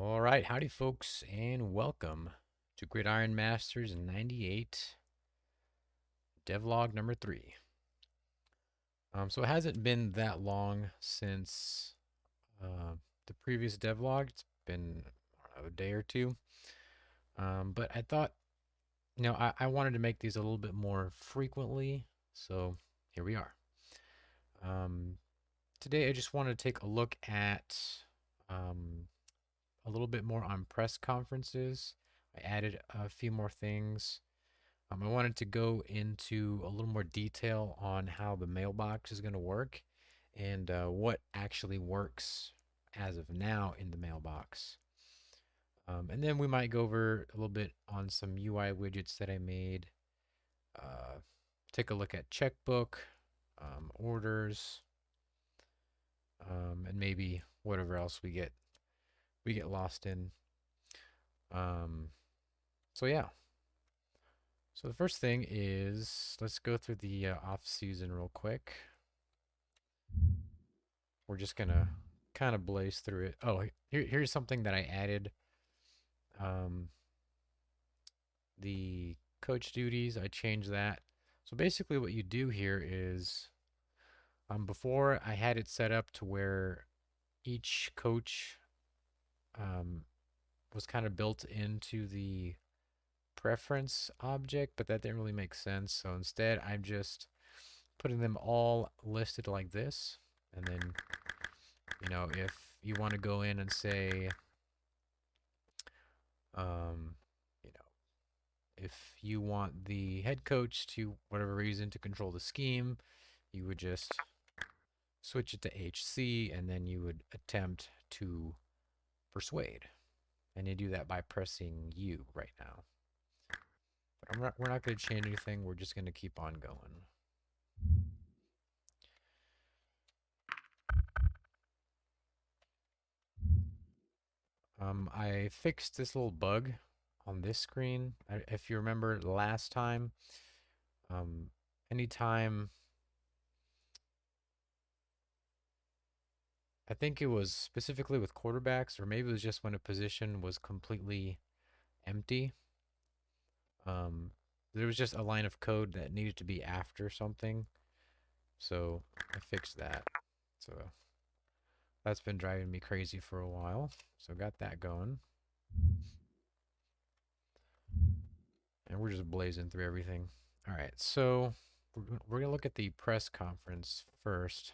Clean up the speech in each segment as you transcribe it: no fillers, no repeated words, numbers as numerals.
All right, howdy, folks, and welcome to Gridiron Masters 98 Devlog number 3. So it hasn't been that long since uh, the previous devlog. It's been a day or two. But I thought, I wanted to make these a little bit more frequently. So here we are. Um, Today, I just wanted to take a look at um, a little bit more on press conferences. I added a few more things. I wanted to go into a little more detail on how the mailbox is going to work and what actually works as of now in the mailbox. And then we might go over a little bit on some UI widgets that I made. Take a look at checkbook, orders, and maybe whatever else we get lost in. Um, so yeah. So the first thing is let's go through the off season real quick. We're just gonna kind of blaze through it. Oh, here's something that I added. Um, the coach duties, I changed that. So basically, what you do here is, before I had it set up to where each coach um, was kind of built into the preference object, but that didn't really make sense. So instead, I'm just putting them all listed like this. And then, if you want to go in and say, um, you know, if you want the head coach to whatever reason to control the scheme, you would just switch it to HC and then you would attempt to persuade. And you do that by pressing U right now. But we're not going to change anything. We're just going to keep on going. I fixed this little bug on this screen. If you remember last time, um, anytime I think it was specifically with quarterbacks, or maybe it was just when a position was completely empty. Um, there was just a line of code that needed to be after something, so I fixed that. So that's been driving me crazy for a while. So got that going, and we're just blazing through everything. All right, so we're gonna look at the press conference first.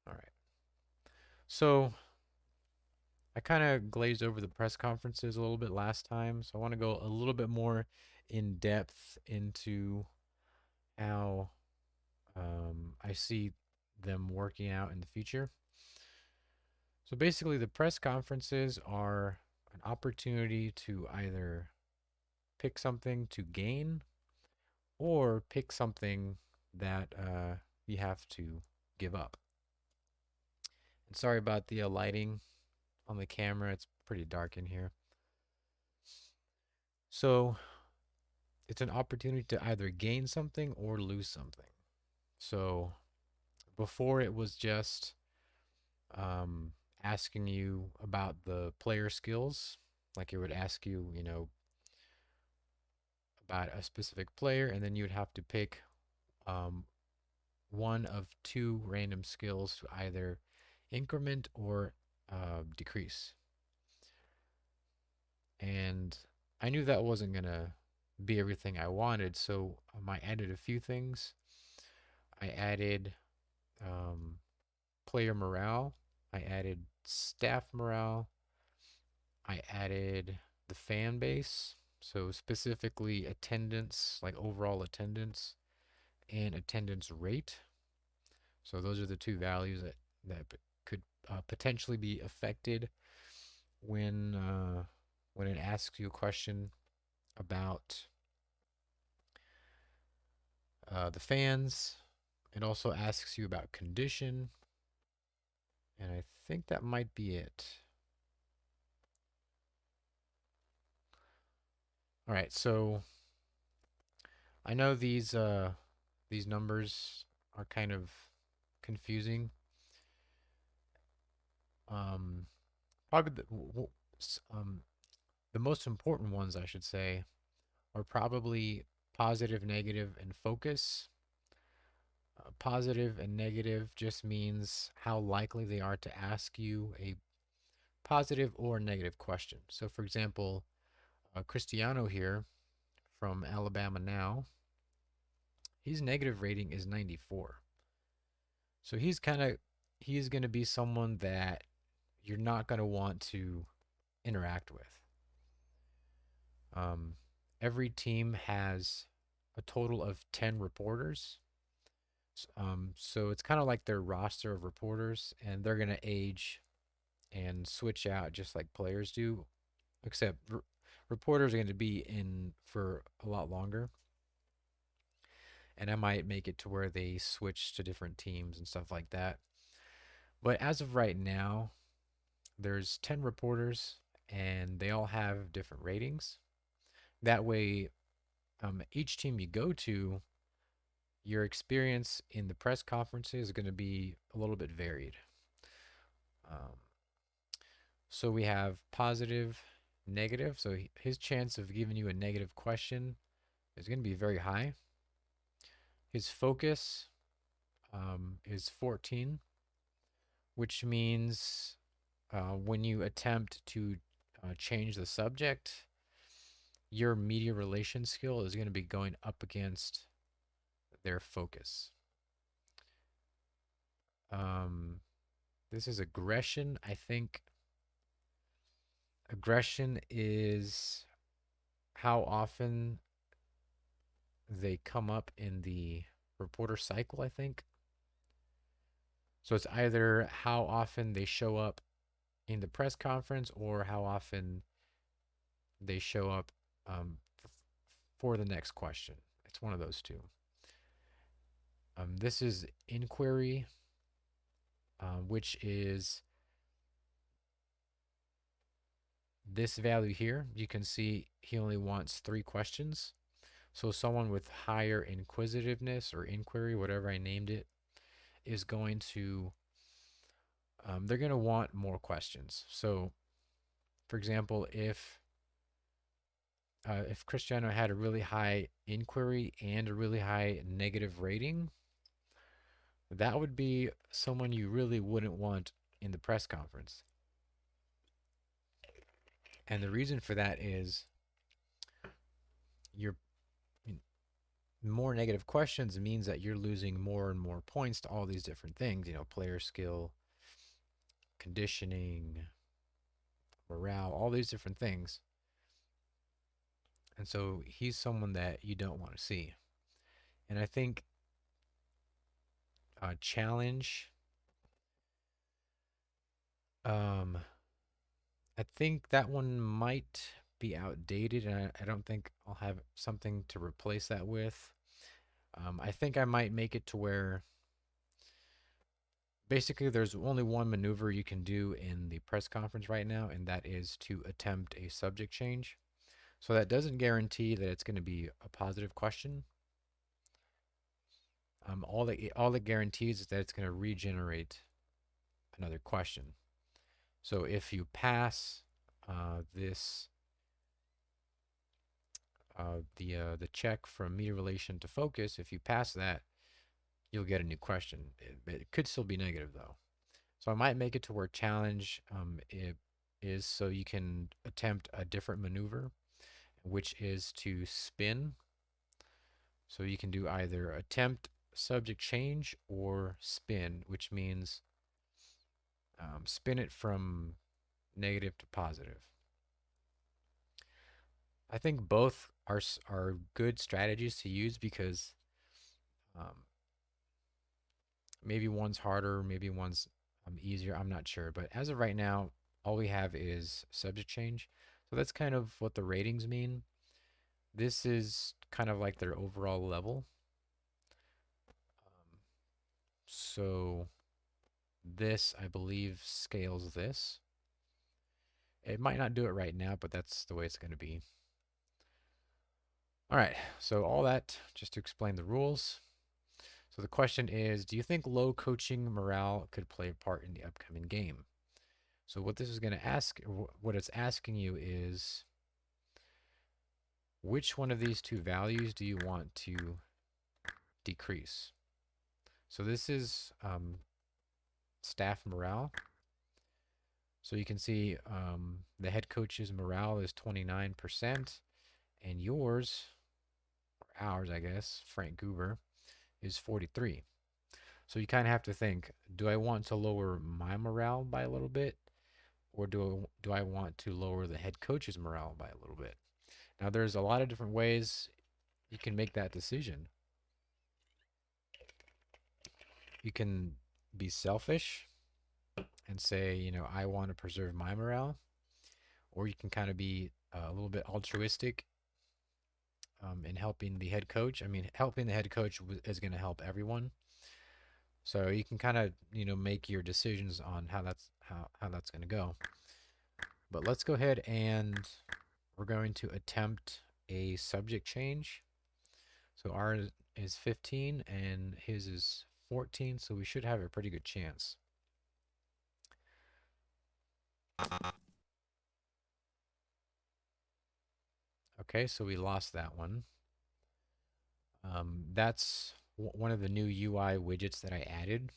All right, so I kind of glazed over the press conferences a little bit last time, so I want to go a little bit more in depth into how I see them working out in the future. So basically, the press conferences are an opportunity to either pick something to gain or pick something that you have to give up. And sorry about the lighting on the camera, it's pretty dark in here. So it's an opportunity to either gain something or lose something. So before it was just um, asking you about the player skills, like it would ask you, about a specific player, and then you would have to pick um, one of two random skills to either increment or decrease. And I knew that wasn't gonna be everything I wanted, so I added a few things. I added um, player morale. I added staff morale. I added the fan base. So specifically attendance, like overall attendance and attendance rate. So those are the two values that could potentially be affected when it asks you a question about the fans. It also asks you about condition, and I think that might be it. All right, so I know these numbers are kind of confusing. Um, probably the most important ones, I should say, are probably positive, negative, and focus. Positive and negative just means how likely they are to ask you a positive or negative question. So, for example, Cristiano here from Alabama now, his negative rating is 94. So he's going to be someone that you're not going to want to interact with. Um, every team has a total of 10 reporters. So it's kind of like their roster of reporters, and they're going to age and switch out just like players do, except reporters are going to be in for a lot longer. And I might make it to where they switch to different teams and stuff like that. But as of right now, there's 10 reporters and they all have different ratings. That way, each team you go to, your experience in the press conferences is going to be a little bit varied. Um, so we have positive, negative. So his chance of giving you a negative question is going to be very high. His focus is 14, which means when you attempt to change the subject, your media relations skill is going to be going up against their focus. Um, this is aggression. I think aggression is how often they come up in the reporter cycle, I think. So it's either how often they show up in the press conference or how often they show up for the next question. It's one of those two. This is inquiry, which is this value here. You can see he only wants 3 questions. So someone with higher inquisitiveness or inquiry, whatever I named it, is going to they're going to want more questions. So, for example, if Cristiano had a really high inquiry and a really high negative rating, that would be someone you really wouldn't want in the press conference. And the reason for that is your more negative questions means that you're losing more and more points to all these different things, player skill, conditioning, morale, all these different things. And so he's someone that you don't want to see. And I think challenge, um, I think that one might be outdated, and I don't think I'll have something to replace that with. I think I might make it to where basically there's only one maneuver you can do in the press conference right now, and that is to attempt a subject change. So that doesn't guarantee that it's going to be a positive question. All it guarantees is that it's going to regenerate another question. So if you pass this the check from media relation to focus, if you pass that, you'll get a new question. It could still be negative though. So I might make it to where challenge it is so you can attempt a different maneuver, which is to spin. So you can do either attempt subject change or spin, which means spin it from negative to positive. I think both are good strategies to use because um, maybe one's harder, maybe one's easier. I'm not sure, but as of right now, all we have is subject change. So that's kind of what the ratings mean. This is kind of like their overall level. So this, I believe, scales this. It might not do it right now, but that's the way it's going to be. All right, so all that just to explain the rules. So the question is, do you think low coaching morale could play a part in the upcoming game? So what this is going to ask, what it's asking you is, which one of these two values do you want to decrease? So this is staff morale. So you can see the head coach's morale is 29%, and yours, or ours, I guess, Frank Goober, is 43. So you kind of have to think, do I want to lower my morale by a little bit, or do I want to lower the head coach's morale by a little bit? Now, there's a lot of different ways you can make that decision. You can be selfish and say, I want to preserve my morale, or you can kind of be a little bit altruistic in helping the head coach. I mean, helping the head coach is going to help everyone. So you can kind of, make your decisions on how that's going to go. But let's go ahead and we're going to attempt a subject change. So ours is 15 and his is 14, so we should have a pretty good chance. Okay, so we lost that one. That's one of the new UI widgets that I added.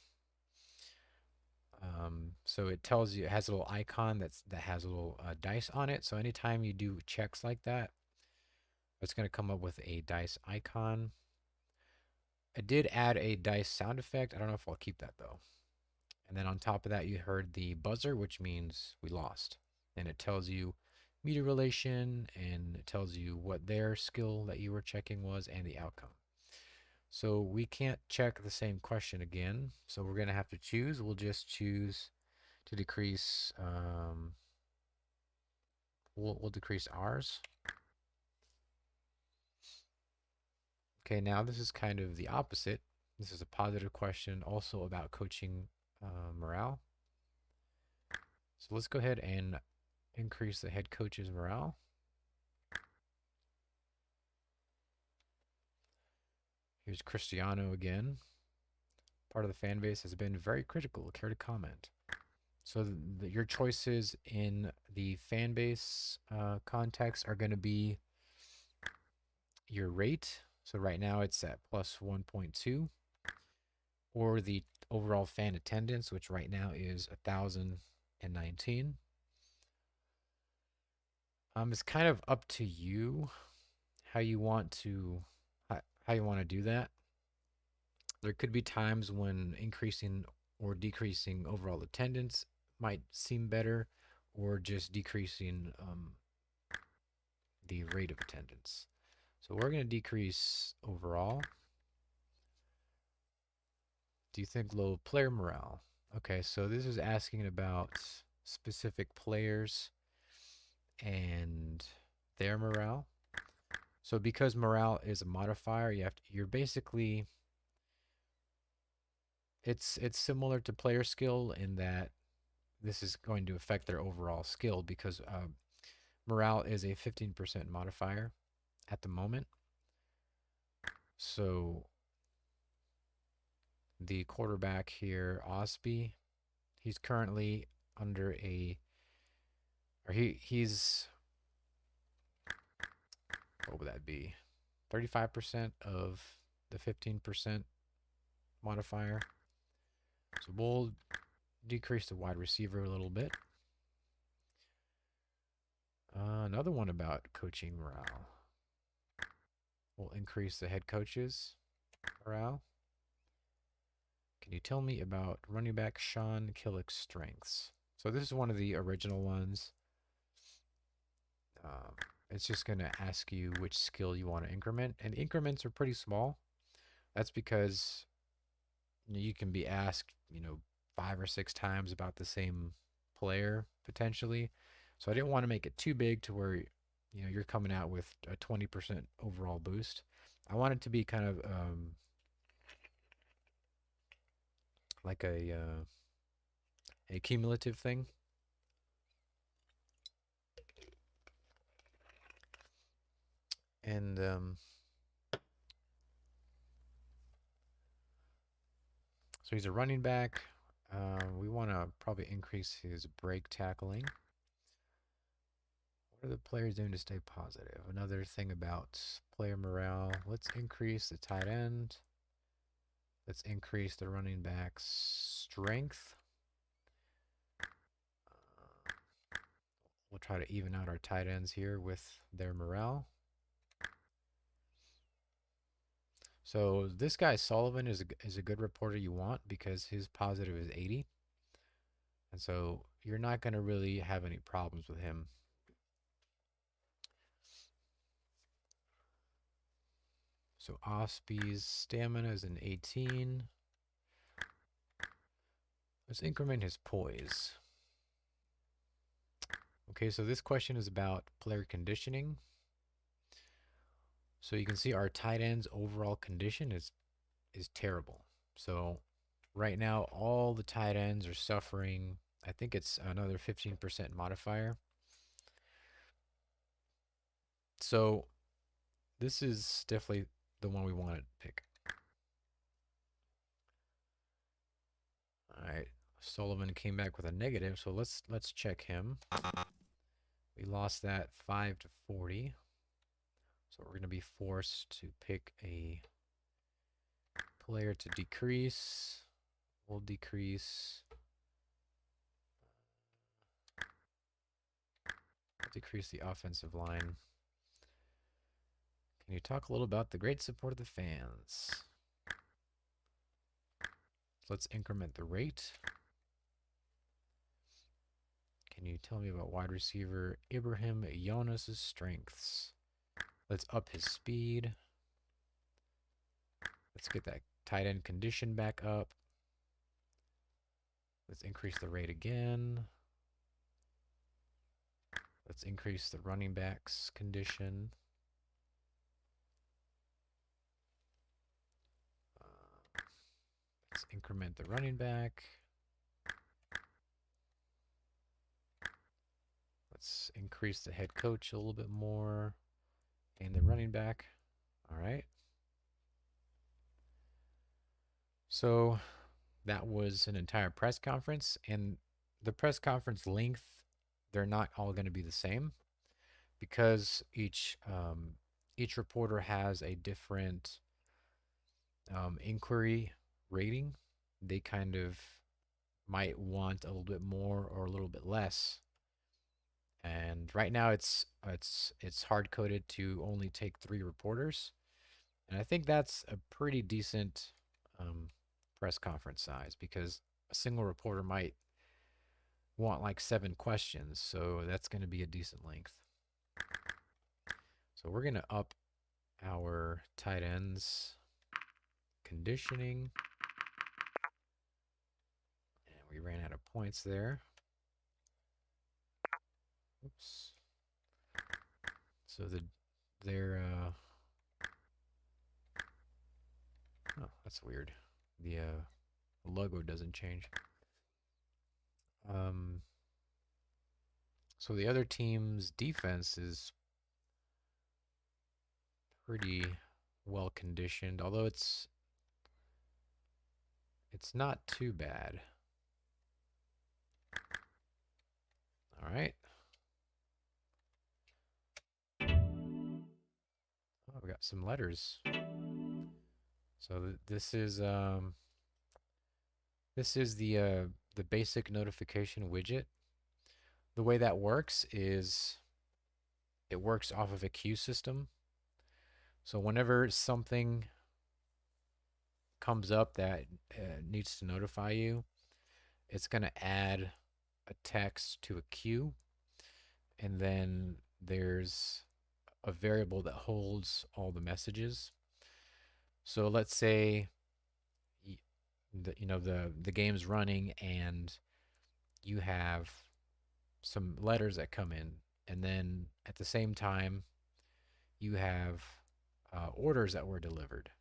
So it tells you, it has a little icon that has a little dice on it. So anytime you do checks like that, it's going to come up with a dice icon. I did add a dice sound effect. I don't know if I'll keep that though. And then on top of that, you heard the buzzer, which means we lost. And it tells you meter relation, and it tells you what their skill that you were checking was and the outcome. So we can't check the same question again. So we're going to have to choose. We'll just choose to decrease, we'll decrease ours. Okay, now this is kind of the opposite. This is a positive question also about coaching morale. So let's go ahead and increase the head coach's morale. Here's Cristiano again. Part of the fan base has been very critical. Care to comment? So your choices in the fan base context are going to be your rate. So right now it's at plus 1.2, or the overall fan attendance, which right now is 1,019. It's kind of up to you how you want to how you want to do that. There could be times when increasing or decreasing overall attendance might seem better, or just decreasing the rate of attendance. So we're going to decrease overall. Do you think low player morale? Okay, so this is asking about specific players and their morale. So because morale is a modifier, you're basically, it's similar to player skill in that this is going to affect their overall skill, because morale is a 15% modifier at the moment. So the quarterback here, Osby, he's currently under he's, what would that be? 35% of the 15% modifier. So we'll decrease the wide receiver a little bit. Another one about coaching morale. We'll increase the head coach's morale. Can you tell me about running back Sean Killick's strengths? So this is one of the original ones. It's just going to ask you which skill you want to increment, and the increments are pretty small. That's because you can be asked, 5 or 6 times about the same player potentially. So I didn't want to make it too big to where you're coming out with a 20% overall boost. I want it to be kind of like a cumulative thing. And so he's a running back. We want to probably increase his break tackling. What are the players doing to stay positive? Another thing about player morale. Let's increase the tight end. Let's increase the running back's strength. We'll try to even out our tight ends here with their morale. So this guy Sullivan is a good reporter you want because his positive is 80. And so you're not going to really have any problems with him. So Ospie's stamina is an 18. Let's increment his poise. Okay, so this question is about player conditioning. So you can see our tight end's overall condition is terrible. So right now, all the tight ends are suffering. I think it's another 15% modifier. So this is definitely the one we want to pick. All right, Sullivan came back with a negative, so let's check him. We lost that 5 to 40. So we're going to be forced to pick a player to decrease. We'll decrease the offensive line. Can you talk a little about the great support of the fans? Let's increment the rate. Can you tell me about wide receiver Ibrahim Jonas' strengths? Let's up his speed. Let's get that tight end condition back up. Let's increase the rate again. Let's increase the running back's condition. Let's increment the running back. Let's increase the head coach a little bit more and the running back. All right. So that was an entire press conference, and the press conference length, they're not all going to be the same because each reporter has a different inquiry rating. They kind of might want a little bit more or a little bit less. And right now it's hard coded to only take 3 reporters, and I think that's a pretty decent press conference size because a single reporter might want like 7 questions, so that's going to be a decent length. So we're going to up our tight ends conditioning, and we ran out of points there. Oops. So their oh, that's weird. The logo doesn't change. So the other team's defense is pretty well conditioned, although it's not too bad. All right. Oh, we got some letters. So this is the basic notification widget. The way that works is it works off of a queue system. So whenever something comes up that needs to notify you, it's going to add a text to a queue, and then there's a variable that holds all the messages. So let's say the game's running and you have some letters that come in, and then at the same time you have orders that were delivered.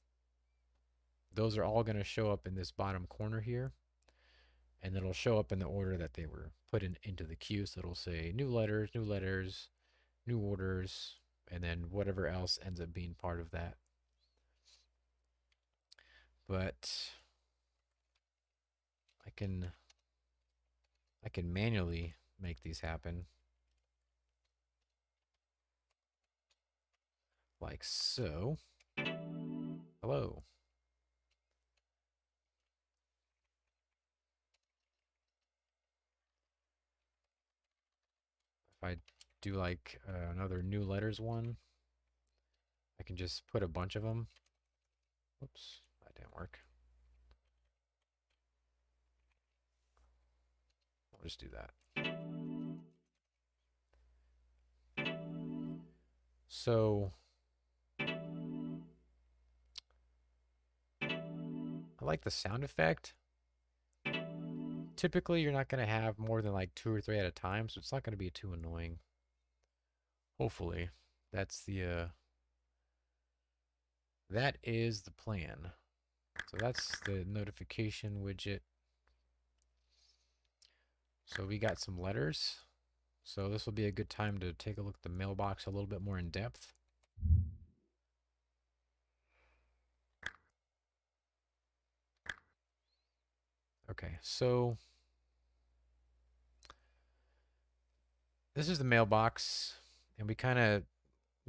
Those are all going to show up in this bottom corner here, and it'll show up in the order that they were put into the queue. So it'll say new letters, new orders, and then whatever else ends up being part of that. But I can I can manually make these happen like so. Hello. If I do like another new letters one, I can just put a bunch of them. Whoops, that didn't work. I'll just do that. So I like the sound effect. Typically, you're not going to have more than like two or three at a time, so it's not going to be too annoying. Hopefully, that's that is the plan. So that's the notification widget. So we got some letters. So this will be a good time to take a look at the mailbox a little bit more in depth. Okay, so this is the mailbox, and we kind of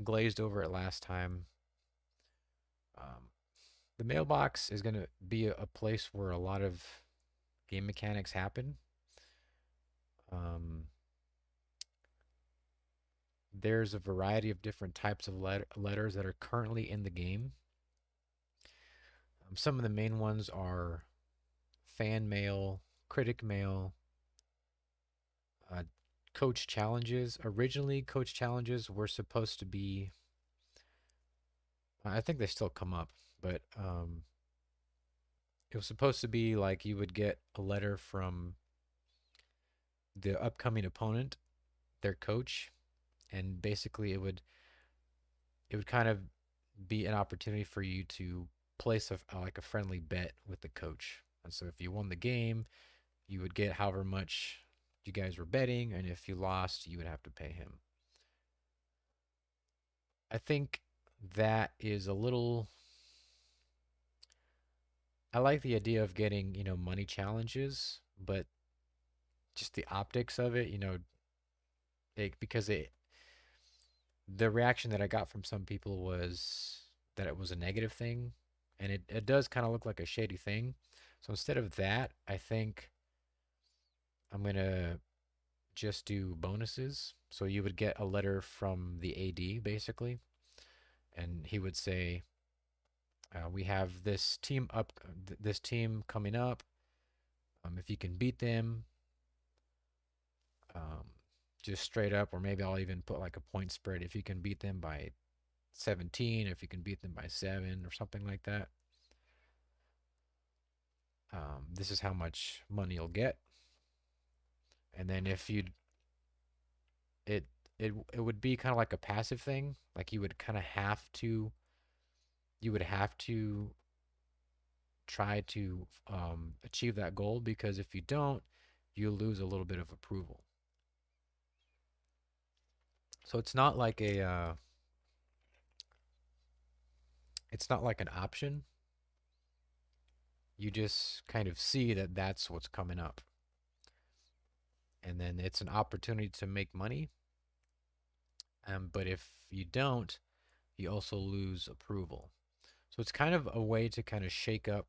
glazed over it last time. Um, the mailbox is going to be a place where a lot of game mechanics happen. Um, there's a variety of different types of letters that are currently in the game. Some of the main ones are fan mail, critic mail, uh, coach challenges. Originally, coach challenges were supposed to be, I think they still come up, but it was supposed to be like you would get a letter from the upcoming opponent, their coach, and basically it would kind of be an opportunity for you to place like a friendly bet with the coach. And so if you won the game, you would get however much you guys were betting, and if you lost, you would have to pay him. I think that is a little. I like the idea of getting, money challenges, but just the optics of it, because the reaction that I got from some people was that it was a negative thing, and it does kind of look like a shady thing. So instead of that, I think I'm gonna just do bonuses. So you would get a letter from the AD basically, and he would say, "We have this team coming up. If you can beat them, um, just straight up, or maybe I'll even put like a point spread. If you can beat them by 17, if you can beat them by 7, or something like that. This is how much money you'll get." And then if you it it would be kind of like a passive thing, like you would have to try to achieve that goal, because if you don't, you lose a little bit of approval. So it's not like an option. You just kind of see that that's what's coming up, and then it's an opportunity to make money. But if you don't, you also lose approval. So it's kind of a way to kind of shake up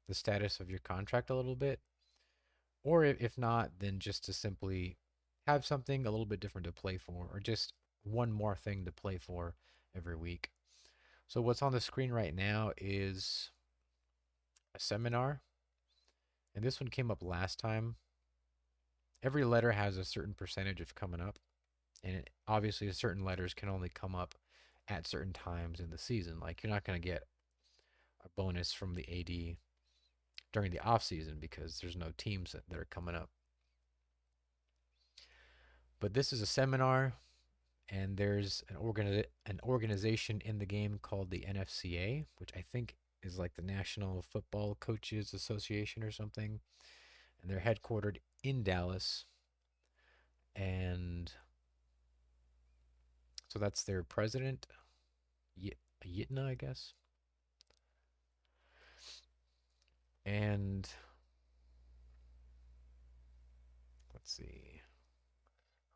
the status of your contract a little bit. Or if not, then just to simply have something a little bit different to play for, or just one more thing to play for every week. So what's on the screen right now is a seminar, and this one came up last time. Every letter has a certain percentage of coming up, and obviously certain letters can only come up at certain times in the season. Like you're not going to get a bonus from the AD during the off season because there's no teams that are coming up. But this is a seminar, and there's an organization in the game called the NFCA, which I think is like the National Football Coaches Association or something, and they're headquartered in Dallas. And so that's their president, Yitna, I guess. And let's see,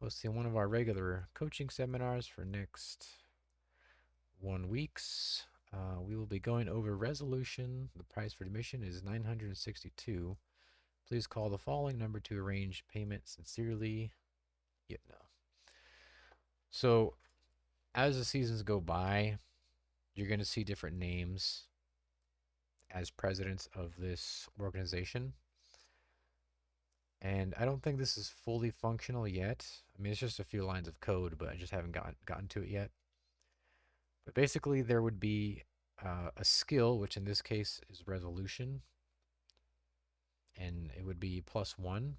hosting one of our regular coaching seminars for next 1 weeks. We will be going over resolution. The price for admission is $962. Please call the following number to arrange payment. Sincerely, Yitna. So as the seasons go by, you're going to see different names as presidents of this organization. And I don't think this is fully functional yet. I mean, it's just a few lines of code, but I just haven't gotten to it yet. But basically, there would be a skill, which in this case is resolution, and it would be +1.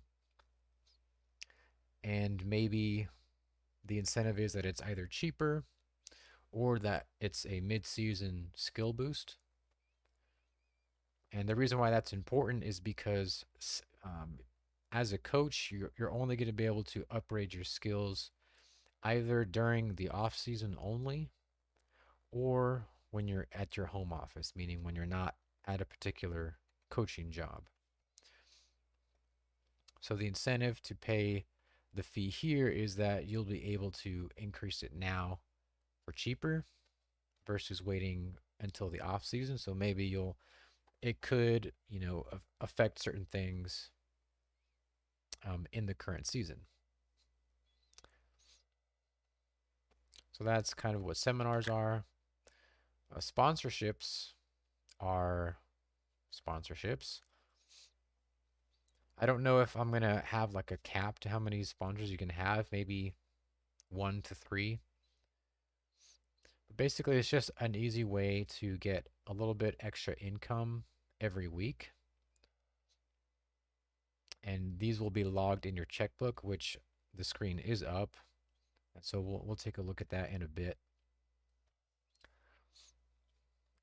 And maybe the incentive is that it's either cheaper or that it's a mid-season skill boost. And the reason why that's important is because as a coach, you're only going to be able to upgrade your skills either during the off season only or when you're at your home office, meaning when you're not at a particular coaching job. So the incentive to pay the fee here is that you'll be able to increase it now for cheaper versus waiting until the off season. So maybe it could, affect certain things in the current season. So that's kind of what seminars are. Sponsorships are sponsorships. I don't know if I'm going to have like a cap to how many sponsors you can have, maybe 1 to 3. But basically, it's just an easy way to get a little bit extra income every week. And these will be logged in your checkbook, which the screen is up. And so we'll take a look at that in a bit.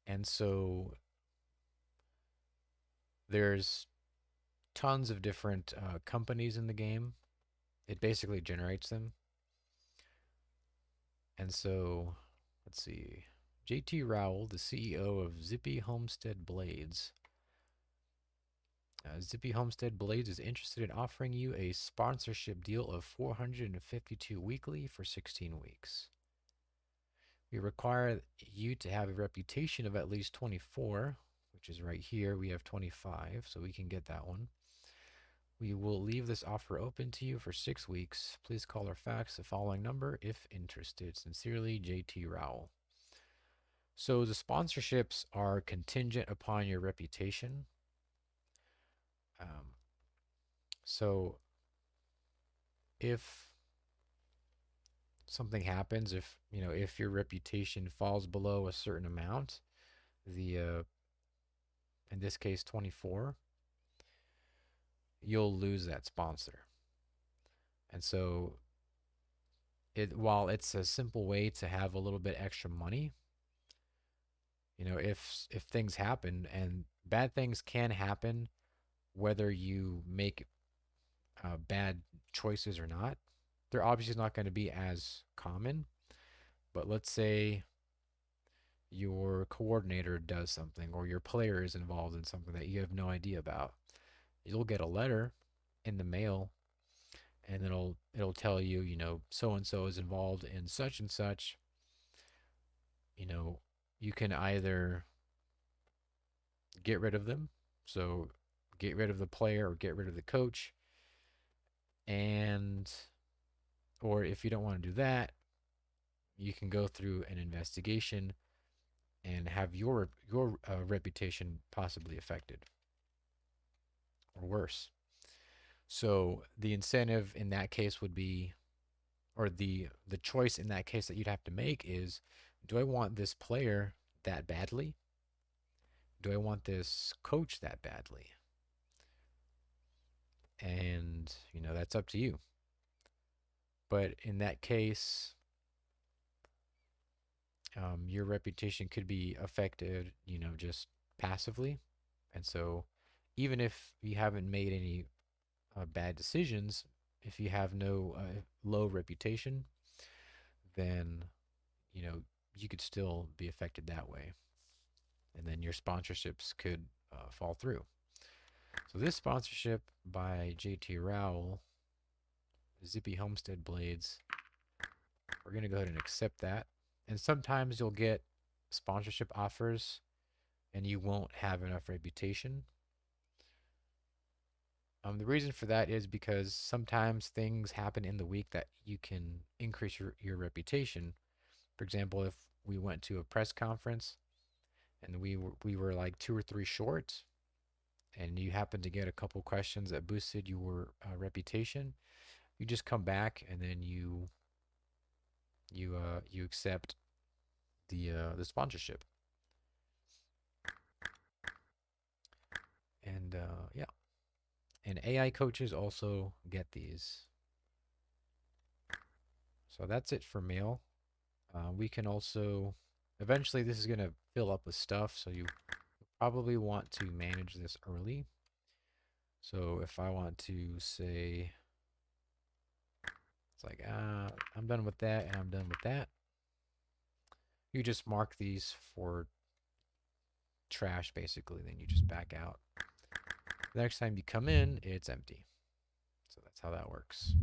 And so there's tons of different companies in the game. It basically generates them. And so, let's see. JT Rowell, the CEO of Zippy Homestead Blades. Zippy Homestead Blades is interested in offering you a sponsorship deal of $452 weekly for 16 weeks. We require you to have a reputation of at least 24, which is right here. We have 25, so we can get that one. We will leave this offer open to you for 6 weeks. Please call or fax the following number if interested. Sincerely, JT Rowell. So the sponsorships are contingent upon your reputation. So if something happens, if your reputation falls below a certain amount, in this case 24, you'll lose that sponsor. And so while it's a simple way to have a little bit extra money, if things happen, and bad things can happen whether you make bad choices or not, they're obviously not going to be as common. But let's say your coordinator does something or your player is involved in something that you have no idea about. You'll get a letter in the mail and it'll tell you, so and so is involved in such and such. You can either get rid of them, so get rid of the player or get rid of the coach, or if you don't want to do that, you can go through an investigation and have your reputation possibly affected or worse. So the incentive in that case would be, or the choice in that case that you'd have to make is, do I want this player that badly? Do I want this coach that badly? And, that's up to you. But in that case, your reputation could be affected, just passively. And so even if you haven't made any bad decisions, if you have no low reputation, then, you could still be affected that way. And then your sponsorships could fall through. So this sponsorship by JT Rowell Zippy Homestead blades. We're going to go ahead and accept that. And sometimes you'll get sponsorship offers and you won't have enough reputation. The reason for that is because sometimes things happen in the week that you can increase your reputation. For example, if we went to a press conference and we were like 2 or 3 short, and you happen to get a couple questions that boosted your reputation, you just come back and then you accept the sponsorship. And yeah, and AI coaches also get these. So that's it for mail. We can also, eventually this is going to fill up with stuff, so you probably want to manage this early. So if I want to say, it's like, I'm done with that and I'm done with that, you just mark these for trash basically, then you just back out. The next time you come in, it's empty. So that's how that works.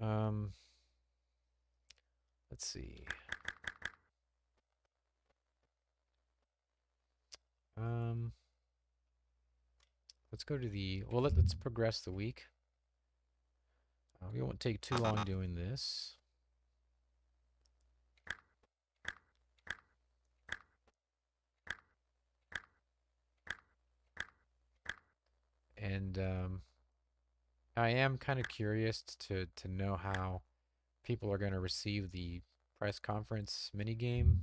Um, let's see. Um, let's go to the, well, let's progress the week. We won't take too long doing this. And I am kind of curious to know how people are going to receive the press conference mini game.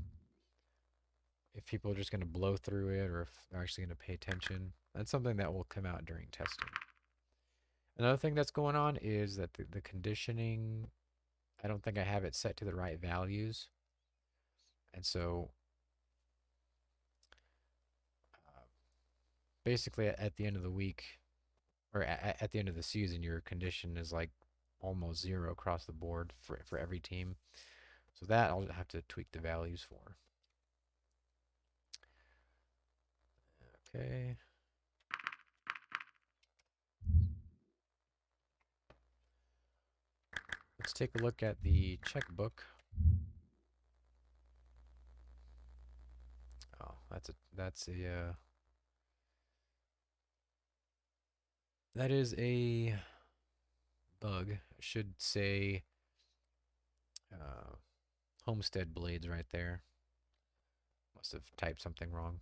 If people are just going to blow through it or if they're actually going to pay attention. That's something that will come out during testing. Another thing that's going on is that the conditioning, I don't think I have it set to the right values. And so uh, basically at the end of the week or at the end of the season, your condition is like almost zero across the board for every team. So that I'll have to tweak the values for. Okay. Let's take a look at the checkbook. Oh, that is a bug. It should say uh, Homestead Blades right there. Must have typed something wrong.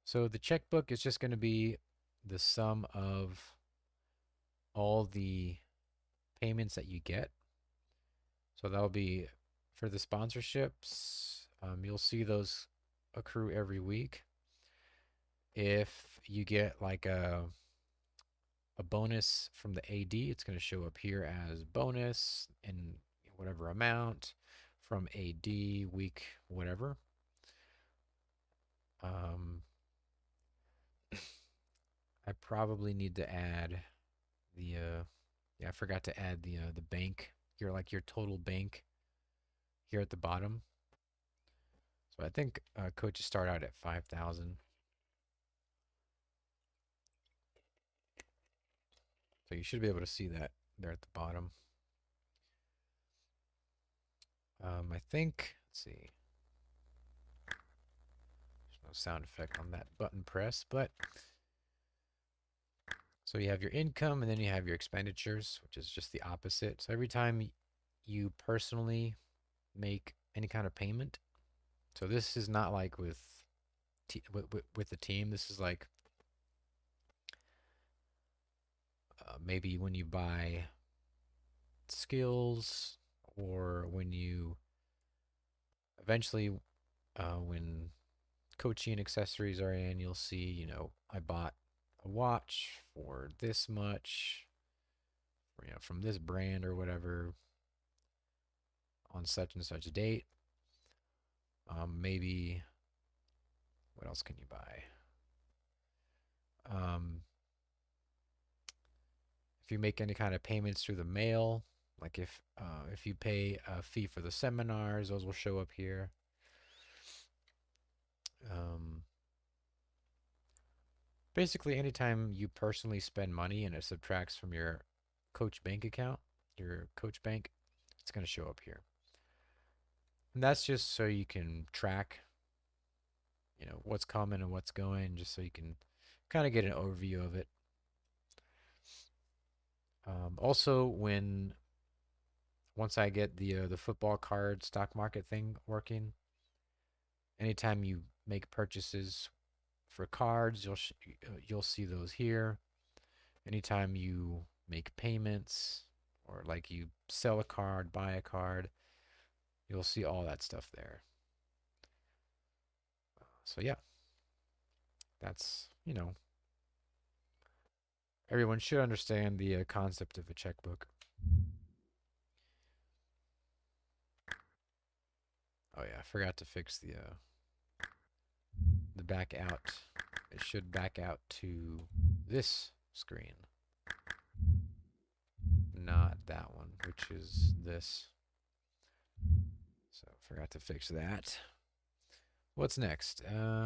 So the checkbook is just going to be the sum of all the payments that you get. So that'll be for the sponsorships. You'll see those accrue every week. If you get like a bonus from the AD, it's going to show up here as bonus in whatever amount from AD week whatever. Um, I probably need to add the yeah, I forgot to add the bank, your total bank here at the bottom. So I think coaches start out at 5,000. So you should be able to see that there at the bottom. I think, let's see. There's no sound effect on that button press, but so you have your income and then you have your expenditures, which is just the opposite. So every time you personally make any kind of payment, so this is not like with the team. This is like maybe when you buy skills or when you eventually when coaching accessories are in, you'll see, I bought a watch for this much, from this brand or whatever on such and such a date. Maybe what else can you buy? Um, if you make any kind of payments through the mail, like if you pay a fee for the seminars, those will show up here. Um, Basically, anytime you personally spend money and it subtracts from your Coach Bank account, your Coach Bank, it's going to show up here. And that's just so you can track, what's coming and what's going, just so you can kind of get an overview of it. Also, when once I get the football card stock market thing working, anytime you make purchases for cards, you'll see those here. Anytime you make payments or like you sell a card, buy a card, you'll see all that stuff there. So yeah, that's, everyone should understand the concept of a checkbook. Oh yeah, I forgot to fix the back out. It should back out to this screen, not that one, which is this. So forgot to fix that. What's next? I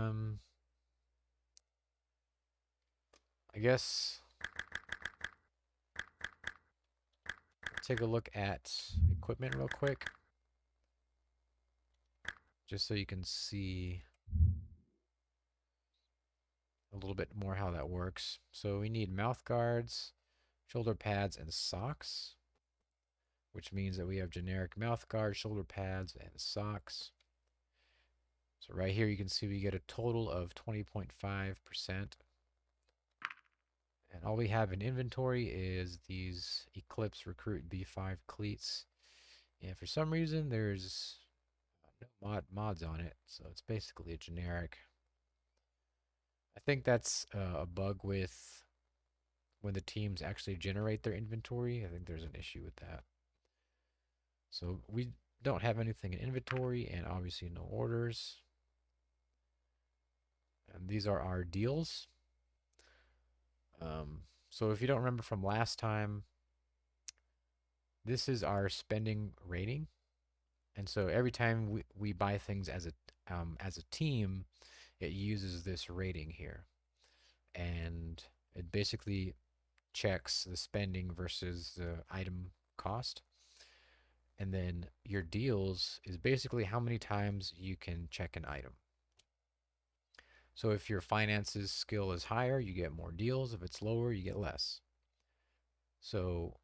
guess take a look at equipment real quick, just so you can see a little bit more how that works. So we need mouth guards, shoulder pads, and socks, which means that we have generic mouth guards, shoulder pads, and socks. So right here you can see we get a total of 20.5%. And all we have in inventory is these Eclipse Recruit B5 cleats. And for some reason there's no mods on it, so it's basically a generic. I think that's a bug with when the teams actually generate their inventory. I think there's an issue with that. So we don't have anything in inventory and obviously no orders. And these are our deals. So if you don't remember from last time, this is our spending rating. And so every time we buy things as a team, it uses this rating here. And it basically checks the spending versus the item cost. And then your deals is basically how many times you can check an item. So if your finances skill is higher, you get more deals. If it's lower, you get less. So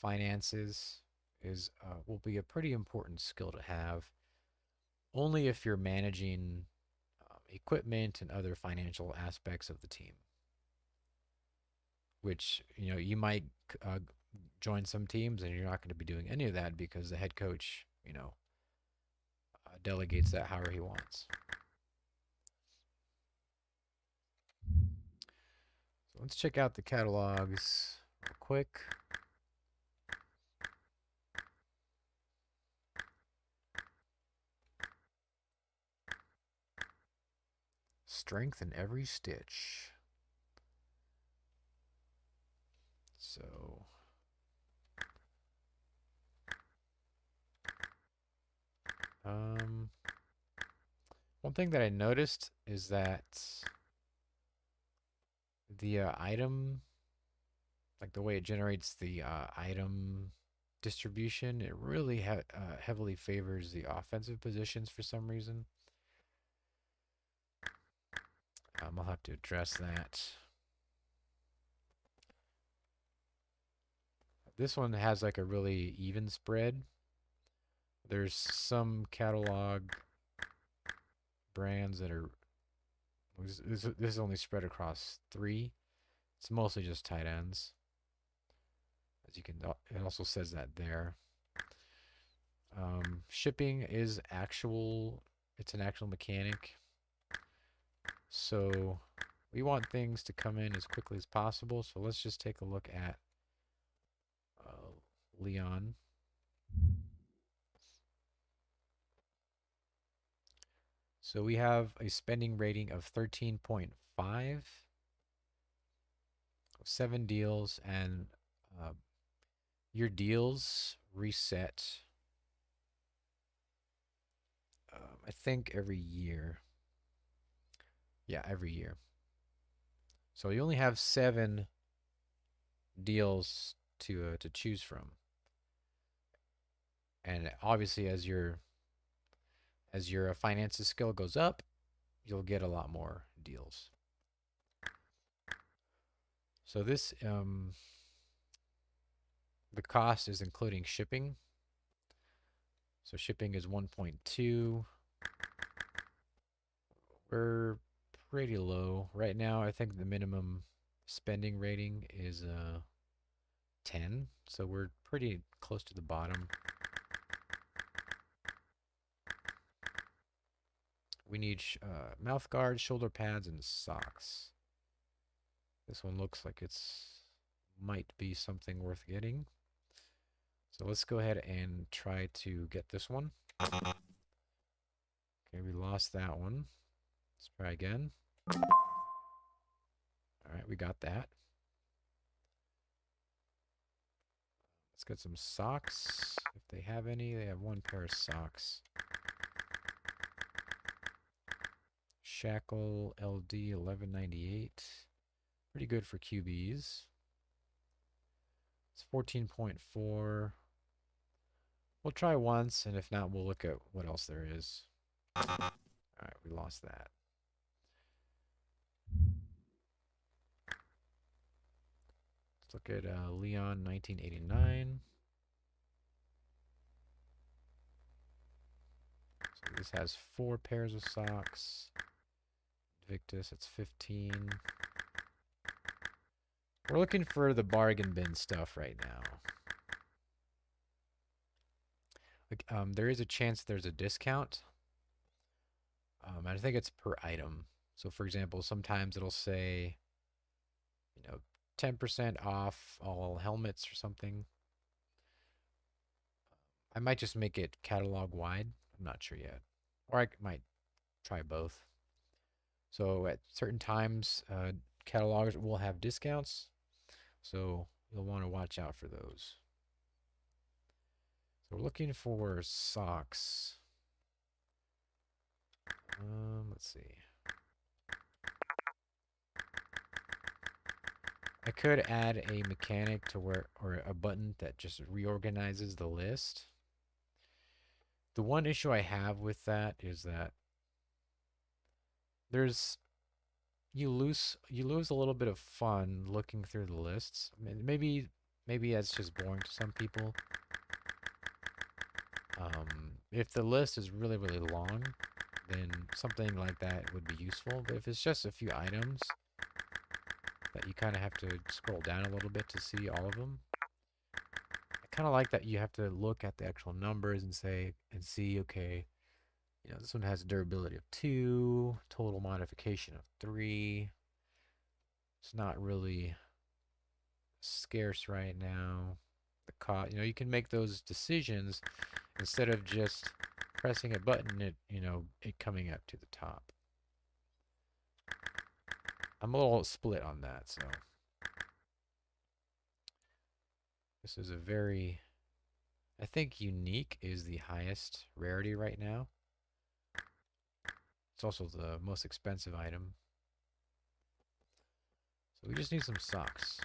finances is will be a pretty important skill to have only if you're managing equipment and other financial aspects of the team, which you might uh, join some teams and you're not going to be doing any of that because the head coach delegates that however he wants. So let's check out the catalogs real quick. Strength in every stitch. So um, one thing that I noticed is that the item, like the way it generates the item distribution, it really heavily favors the offensive positions for some reason. I'll have to address that. This one has like a really even spread. There's some catalog brands that are this is only spread across 3. It's mostly just tight ends. As you can, it also says that there. Shipping is actual. It's an actual mechanic. So we want things to come in as quickly as possible. So let's just take a look at Leon. So we have a spending rating of 13.5, 7 deals, and uh, your deals reset, I think every year. Yeah, every year. So you only have 7 deals to choose from, and obviously as your finances skill goes up, you'll get a lot more deals. So this the cost is including shipping. So shipping is 1.2. We're pretty low right now. I think the minimum spending rating is 10, so we're pretty close to the bottom. We need mouth guards, shoulder pads, and socks. This one looks like it's might be something worth getting. So let's go ahead and try to get this one. Okay, we lost that one. Let's try again. All right, we got that. Let's get some socks. If they have any, they have 1 pair of socks. Shackle LD 1198. Pretty good for QBs. It's 14.4. We'll try once, and if not, we'll look at what else there is. All right, we lost that. Let's look at Leon 1989. So this has 4 pairs of socks. Victus, it's 15. We're looking for the bargain bin stuff right now. There is a chance there's a discount. I think it's per item. So for example, sometimes it'll say, 10% off all helmets or something. I might just make it catalog wide. I'm not sure yet. Or I might try both. So at certain times, catalogs will have discounts. So you'll want to watch out for those. So we're looking for socks. Let's see. I could add a mechanic to where, or a button that just reorganizes the list. The one issue I have with that is that there's you lose a little bit of fun looking through the lists. I mean, maybe that's just boring to some people. If the list is really really long, then something like that would be useful. But if it's just a few items that you kind of have to scroll down a little bit to see all of them, I kind of like that you have to look at the actual numbers and see, okay, this one has a durability of 2, total modification of 3. It's not really scarce right now. The cost, you can make those decisions instead of just pressing a button, it coming up to the top. I'm a little split on that, so this is I think unique is the highest rarity right now. It's also the most expensive item. So we just need some socks.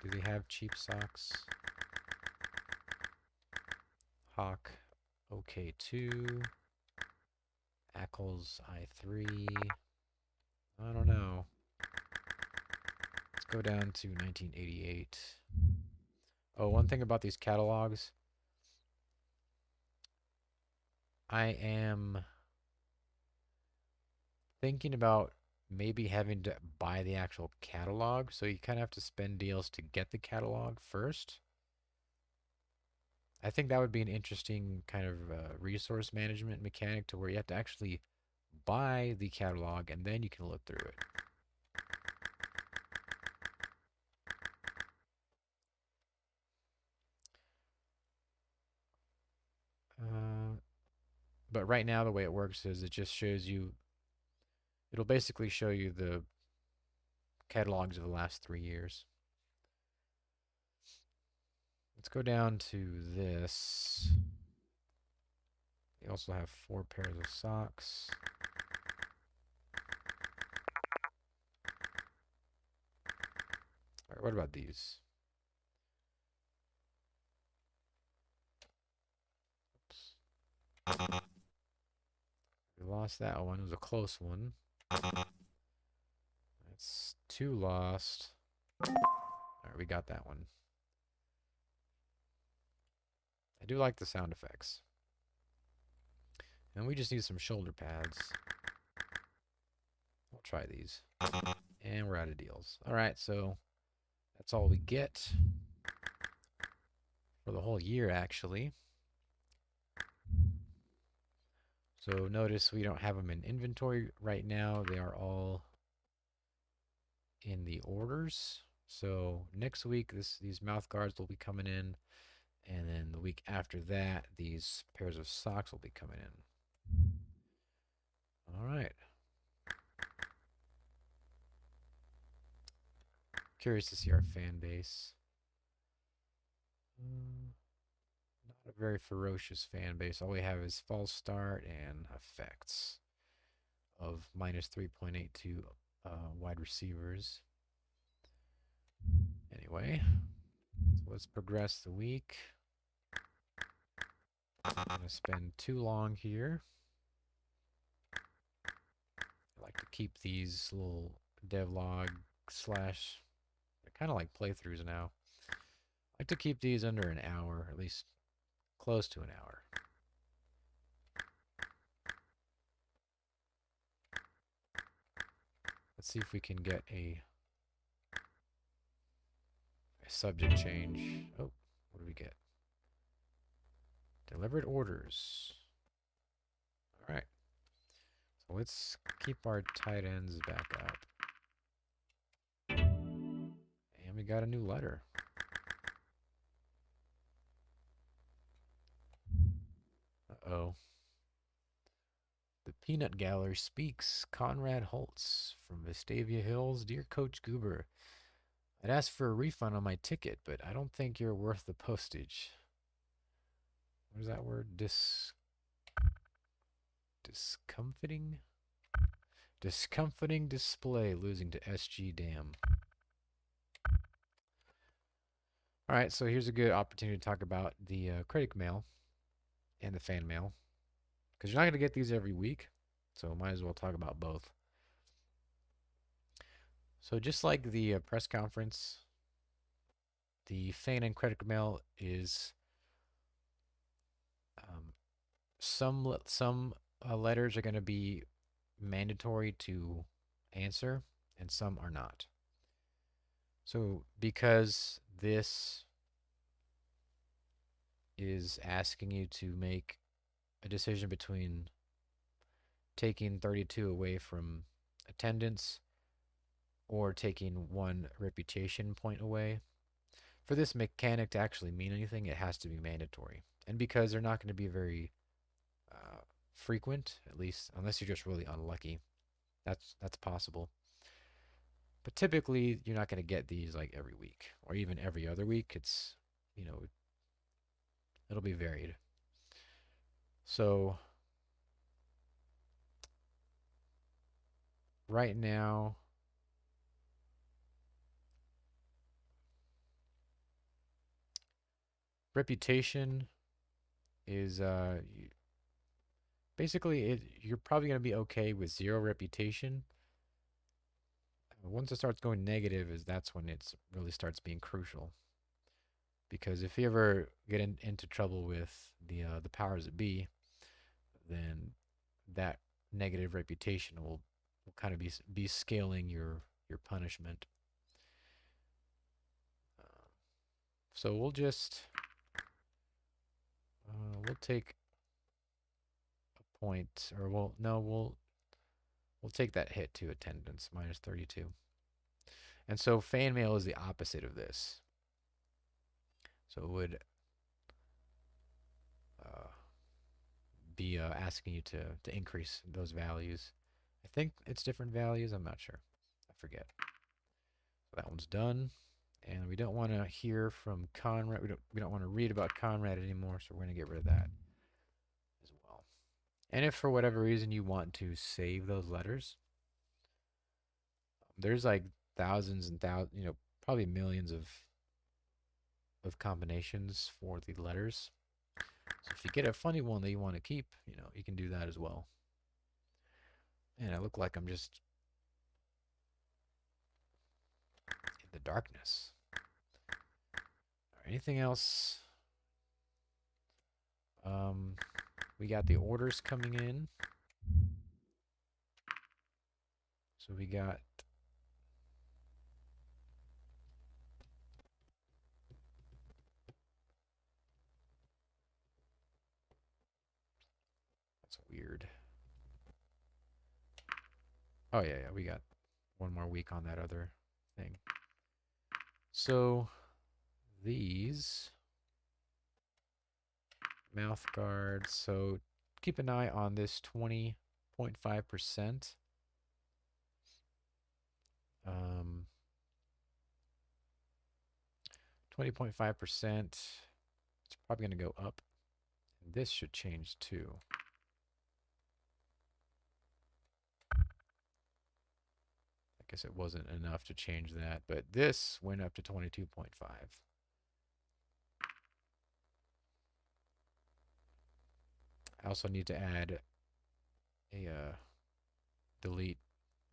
Do they have cheap socks? Hawk OK2. Ackles I3. I don't know. Let's go down to 1988. Oh, one thing about these catalogs. I am thinking about maybe having to buy the actual catalog. So you kind of have to spend deals to get the catalog first. I think that would be an interesting kind of resource management mechanic to where you have to actually buy the catalog and then you can look through it. But right now the way it works is it just shows you, it'll basically show you the catalogs of the last 3 years. Let's go down to this. You also have 4 pairs of socks. Or what about these? Oops. We lost that one. It was a close one. That's 2 lost. All right, we got that one. I do like the sound effects. And we just need some shoulder pads. We'll try these. And we're out of deals. All right, so that's all we get for the whole year, actually. So notice we don't have them in inventory right now. They are all in the orders. So next week, these mouth guards will be coming in. And then the week after that, these pairs of socks will be coming in. All right. Curious to see our fan base. Not a very ferocious fan base. All we have is false start and effects of minus 3.82 wide receivers. Anyway, so let's progress the week. I'm going to spend too long here. I like to keep these little devlog slash, they're kind of like playthroughs now. I like to keep these under an hour, at least close to an hour. Let's see if we can get a subject change. Oh, what do we get? Delivered orders. All right. So let's keep our tight ends back up. And we got a new letter. Uh-oh. The Peanut Gallery speaks. Conrad Holtz from Vestavia Hills. Dear Coach Goober, I'd ask for a refund on my ticket, but I don't think you're worth the postage. What is that word? Discomfiting? Discomfiting display losing to SG Dam. All right, so here's a good opportunity to talk about the critic mail and the fan mail, because you're not going to get these every week, so might as well talk about both. So just like the press conference, the fan and critic mail is some letters are going to be mandatory to answer, and some are not. So because this is asking you to make a decision between taking 32 away from attendance or taking 1 reputation point away, for this mechanic to actually mean anything, it has to be mandatory. And because they're not going to be very frequent, at least unless you're just really unlucky, that's possible. But typically, you're not going to get these like every week or even every other week. It's, it'll be varied. So right now, reputation is basically you're probably going to be okay with 0 reputation. Once it starts going negative, that's when it really starts being crucial. Because if you ever get into trouble with the powers that be, then that negative reputation will kind of be scaling your punishment. So we'll just we'll take a point, or we'll take that hit to attendance, minus 32. And so fan mail is the opposite of this. So it would be asking you to increase those values. I think it's different values. I'm not sure. I forget. So that one's done. And we don't want to hear from Conrad. We don't want to read about Conrad anymore, so we're going to get rid of that as well. And if for whatever reason you want to save those letters, there's like thousands and thousands, probably millions of combinations for the letters. So if you get a funny one that you want to keep, you can do that as well. And I look like I'm just in the darkness. Anything else? We got the orders coming in. So we got that's weird. Oh yeah, we got one more week on that other thing. So these mouth guards. So keep an eye on this 20.5%. 20.5%. It's probably going to go up. And this should change too. I guess it wasn't enough to change that, but this went up to 22.5. I also need to add a delete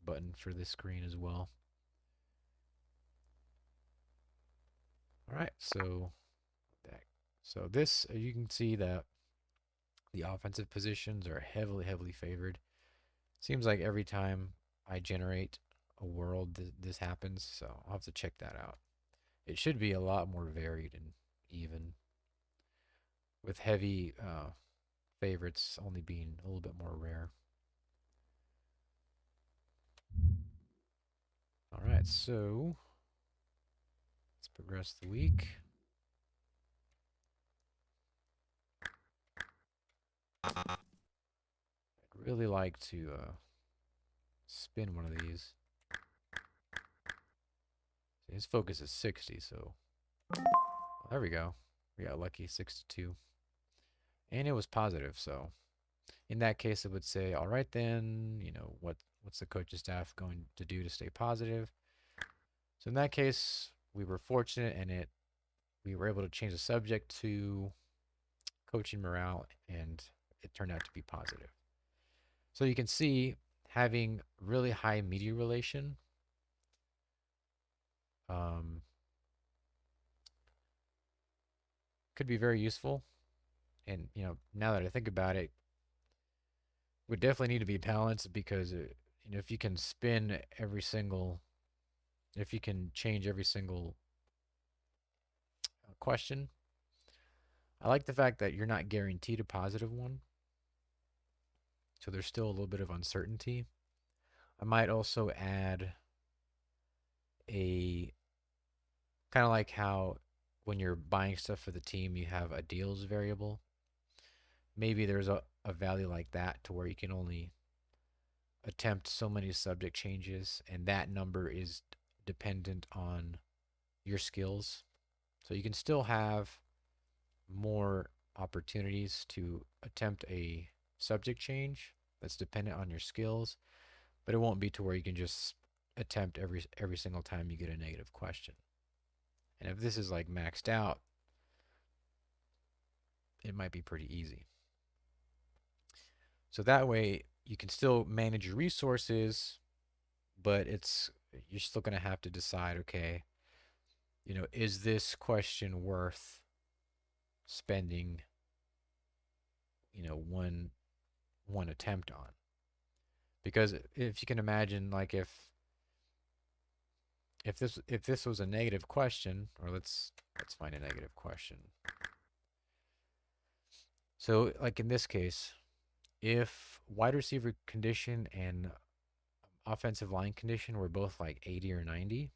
button for this screen as well. All right, so this, you can see that the offensive positions are heavily favored. Seems like every time I generate a world, this happens, so I'll have to check that out. It should be a lot more varied and even, with heavy favorites only being a little bit more rare. All right, so let's progress the week. I'd really like to spin one of these. His focus is 60, so there we go. We got lucky 62. And it was positive, so in that case it would say, all right then, what's the coaching staff going to do to stay positive? So in that case, we were fortunate and we were able to change the subject to coaching morale, and it turned out to be positive. So you can see having really high media relation could be very useful. And now that I think about it, would definitely need to be balanced because if you can spin if you can change every single question, I like the fact that you're not guaranteed a positive one. So there's still a little bit of uncertainty. I might also add a kind of like how when you're buying stuff for the team, you have a deals variable. Maybe there's a value like that to where you can only attempt so many subject changes, and that number is dependent on your skills. So you can still have more opportunities to attempt a subject change that's dependent on your skills, but it won't be to where you can just attempt every single time you get a negative question. And if this is like maxed out, it might be pretty easy. So that way you can still manage your resources, but you're still going to have to decide, okay, is this question worth spending, one attempt on? Because if you can imagine, like if this was a negative question, or let's find a negative question. So like in this case, if wide receiver condition and offensive line condition were both like 80 or 90,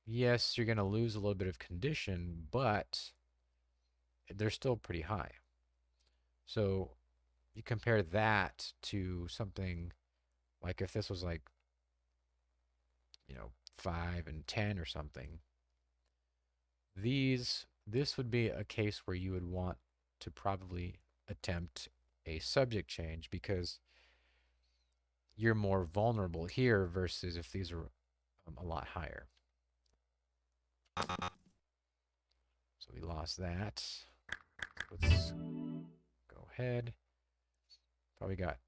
yes, you're going to lose a little bit of condition, but they're still pretty high. So you compare that to something like if this was like, 5 and 10 or something, this would be a case where you would want to probably attempt a subject change because you're more vulnerable here versus if these are a lot higher. So we lost that. Let's go ahead. Probably got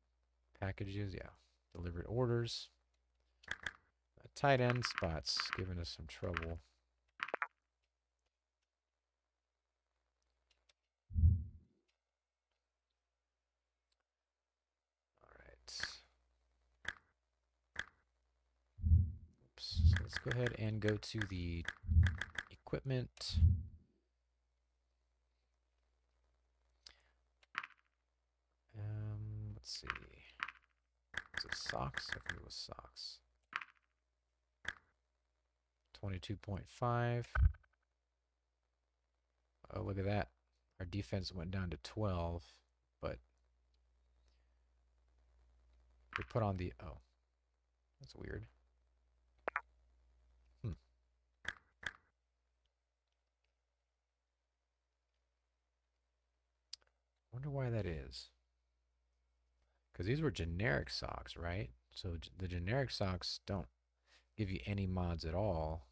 packages, yeah. Delivered orders. Tight end spots giving us some trouble. All right. Oops. So let's go ahead and go to the equipment. Let's see. Is it socks? I think it was socks. 22.5. Oh, look at that. Our defense went down to 12, but we put on the... Oh, that's weird. Wonder why that is. Because these were generic socks, right? So the generic socks don't give you any mods at all.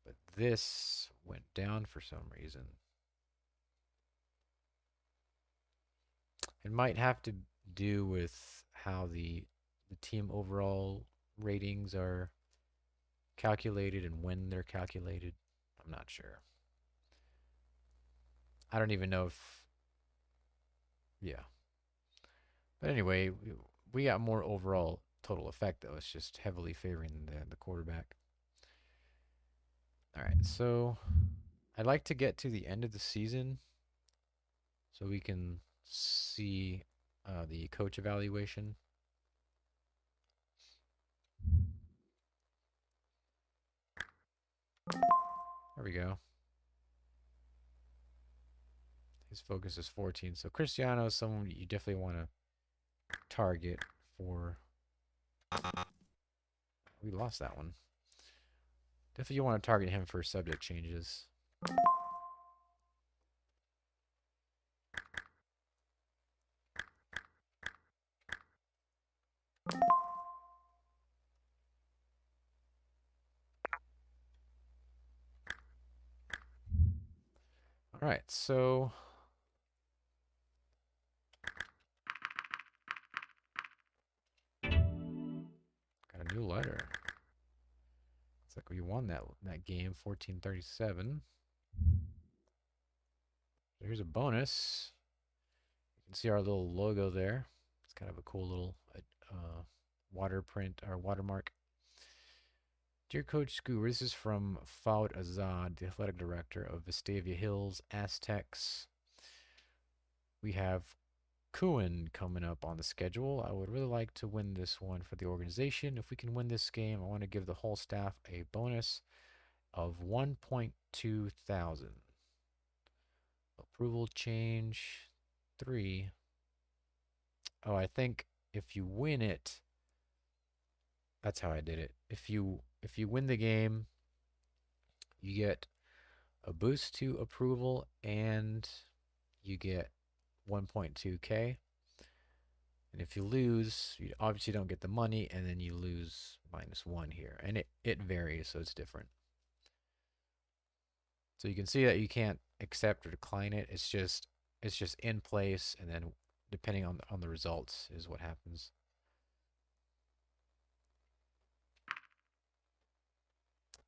But this went down for some reason. It might have to do with how the team overall ratings are calculated and when they're calculated. I'm not sure. I don't even know if... Yeah. But anyway, we got more overall total effect, though. It's just heavily favoring the quarterback. All right, so I'd like to get to the end of the season so we can see the coach evaluation. There we go. His focus is 14. So Cristiano is someone you definitely want to target for. We lost that one. Definitely you want to target him for subject changes. All right, so got a new letter. Looks like we won that game, 14-37. Here's a bonus. You can see our little logo there. It's kind of a cool little water print or watermark. Dear Coach Scoober, this is from Fawad Azad, the athletic director of Vestavia Hills Aztecs. We have Kuhn coming up on the schedule. I would really like to win this one for the organization. If we can win this game, I want to give the whole staff a bonus of 1.2 thousand. Approval change 3. Oh, I think if you win it, that's how I did it. If you win the game, you get a boost to approval and you get 1.2k. And if you lose, you obviously don't get the money, and then you lose -1 here. And it varies, so it's different. So you can see that you can't accept or decline it. It's just in place, and then depending on the results is what happens.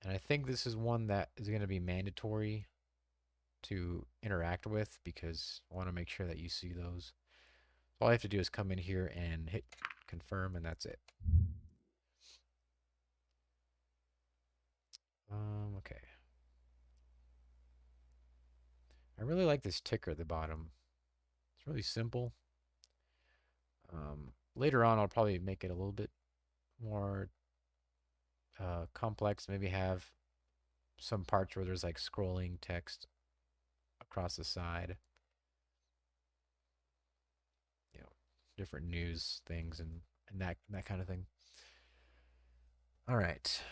And I think this is one that is going to be mandatory to interact with because I want to make sure that you see those. All I have to do is come in here and hit confirm, and that's it. Okay. I really like this ticker at the bottom. It's really simple. Later on, I'll probably make it a little bit more complex. Maybe have some parts where there's like scrolling text across the side. You know, different news things and that kind of thing. All right.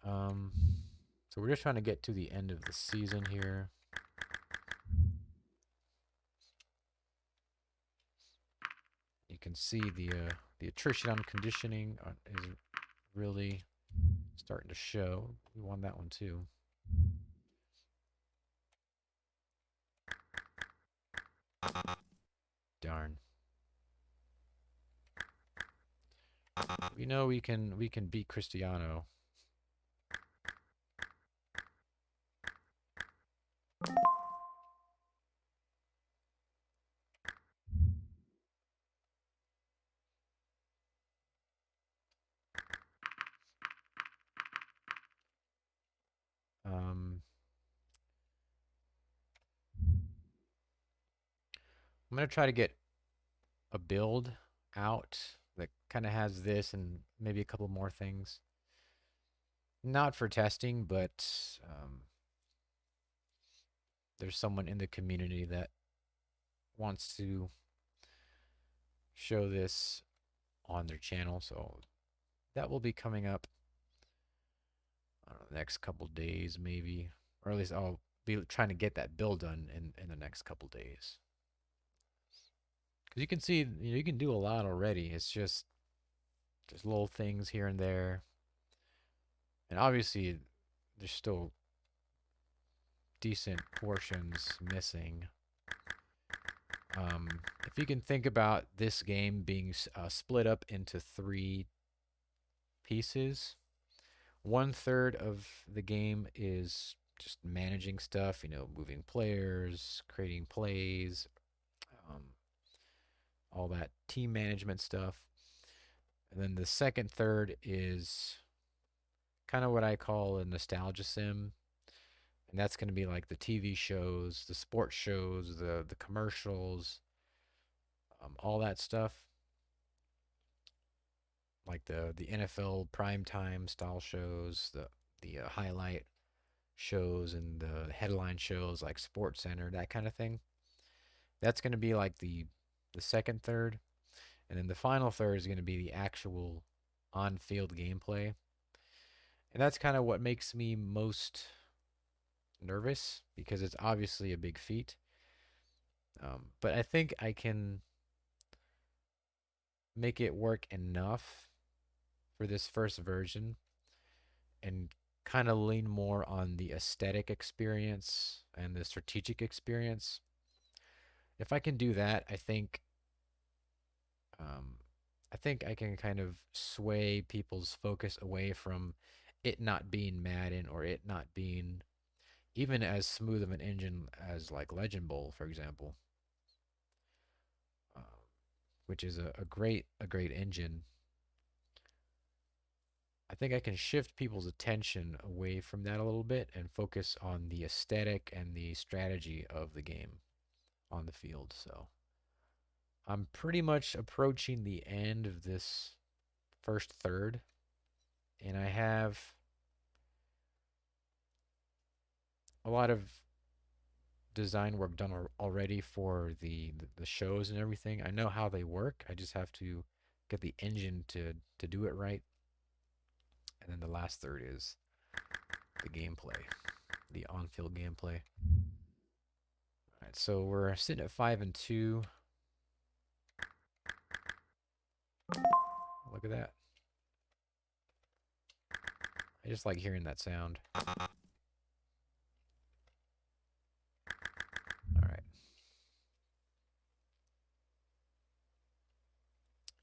So we're just trying to get to the end of the season here. You can see the attrition on conditioning is really starting to show. We won that one too. Darn. We know we can beat Cristiano. Um, I'm gonna try to get a build out that kind of has this and maybe a couple more things. Not for testing, but there's someone in the community that wants to show this on their channel, so that will be coming up. I don't know, the next couple days maybe, or at least I'll be trying to get that build done in the next couple days. Because you can see, you can do a lot already. It's just little things here and there, and obviously there's still decent portions missing. If you can think about this game being split up into three pieces, 1/3 of the game is just managing stuff, moving players, creating plays, um, all that team management stuff. And then the second third is kind of what I call a nostalgia sim. And that's going to be like the TV shows, the sports shows, the commercials, all that stuff, like the NFL primetime style shows, the highlight shows and the headline shows like Sports Center, that kind of thing. That's going to be like the second third, and then the final third is going to be the actual on-field gameplay. And that's kind of what makes me most nervous because it's obviously a big feat. But I think I can make it work enough for this first version and kind of lean more on the aesthetic experience and the strategic experience. If I can do that, um, I think I can kind of sway people's focus away from it not being Madden or it not being even as smooth of an engine as like Legend Bowl, for example, uh, which is a great engine. I think I can shift people's attention away from that a little bit and focus on the aesthetic and the strategy of the game on the field. So I'm pretty much approaching the end of this first third, and I have a lot of design work done already for the shows and everything. I know how they work. I just have to get the engine to do it right. And then the last third is the gameplay, the on-field gameplay. All right, so we're sitting at 5-2. Look at that. I just like hearing that sound. All right.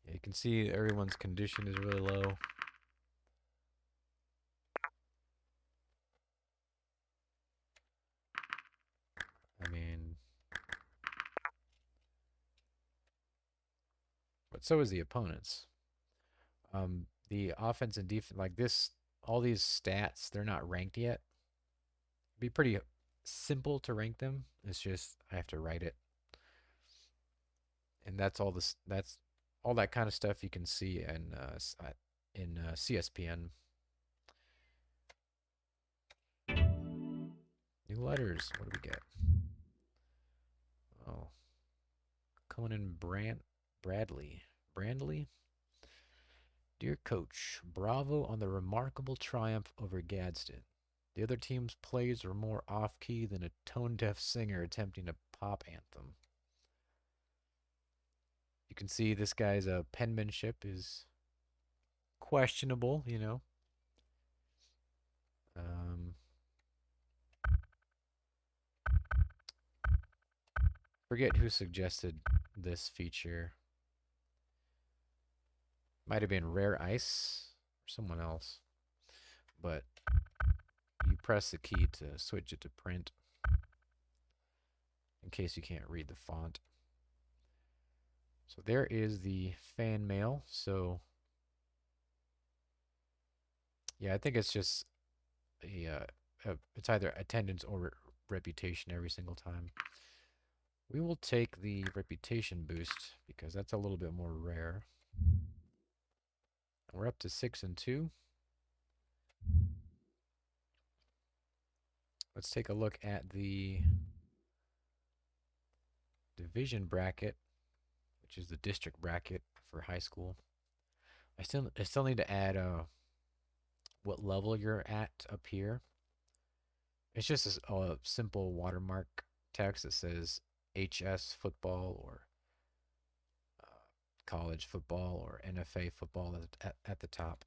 Yeah, you can see everyone's condition is really low. I mean, but so is the opponents. The offense and defense, like this, all these stats, they're not ranked yet. It'd be pretty simple to rank them. It's just I have to write it, and that's all this. That's all that kind of stuff you can see in CSPN. New letters. What do we get? Oh, coming in Brandley. Dear Coach, bravo on the remarkable triumph over Gadsden. The other team's plays were more off-key than a tone-deaf singer attempting a pop anthem. You can see this guy's penmanship is questionable, Forget who suggested this feature. Might have been Rare Ice or someone else. But you press the key to switch it to print in case you can't read the font. So there is the fan mail. So yeah, I think it's just it's either attendance or reputation every single time. We will take the reputation boost because that's a little bit more rare. We're up to 6 and 2. Let's take a look at the division bracket, which is the district bracket for high school. I still need to add what level you're at up here. It's just a simple watermark text that says HS football or college football or NFA football at the top,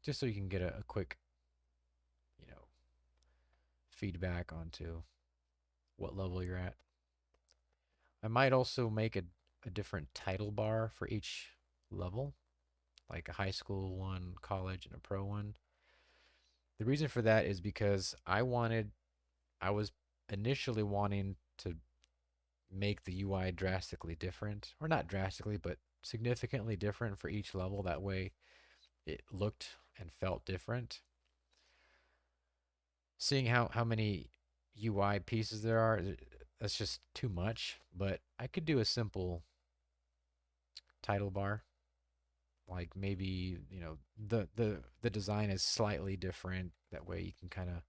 just so you can get a quick, you know, feedback onto what level you're at. I might also make a different title bar for each level, like a high school one, college, and a pro one. The reason for that is because I was initially wanting to make the UI drastically different, or not drastically, but significantly different for each level. That way it looked and felt different. Seeing how many UI pieces there are, that's just too much. But I could do a simple title bar, like maybe the design is slightly different. That way you can kind of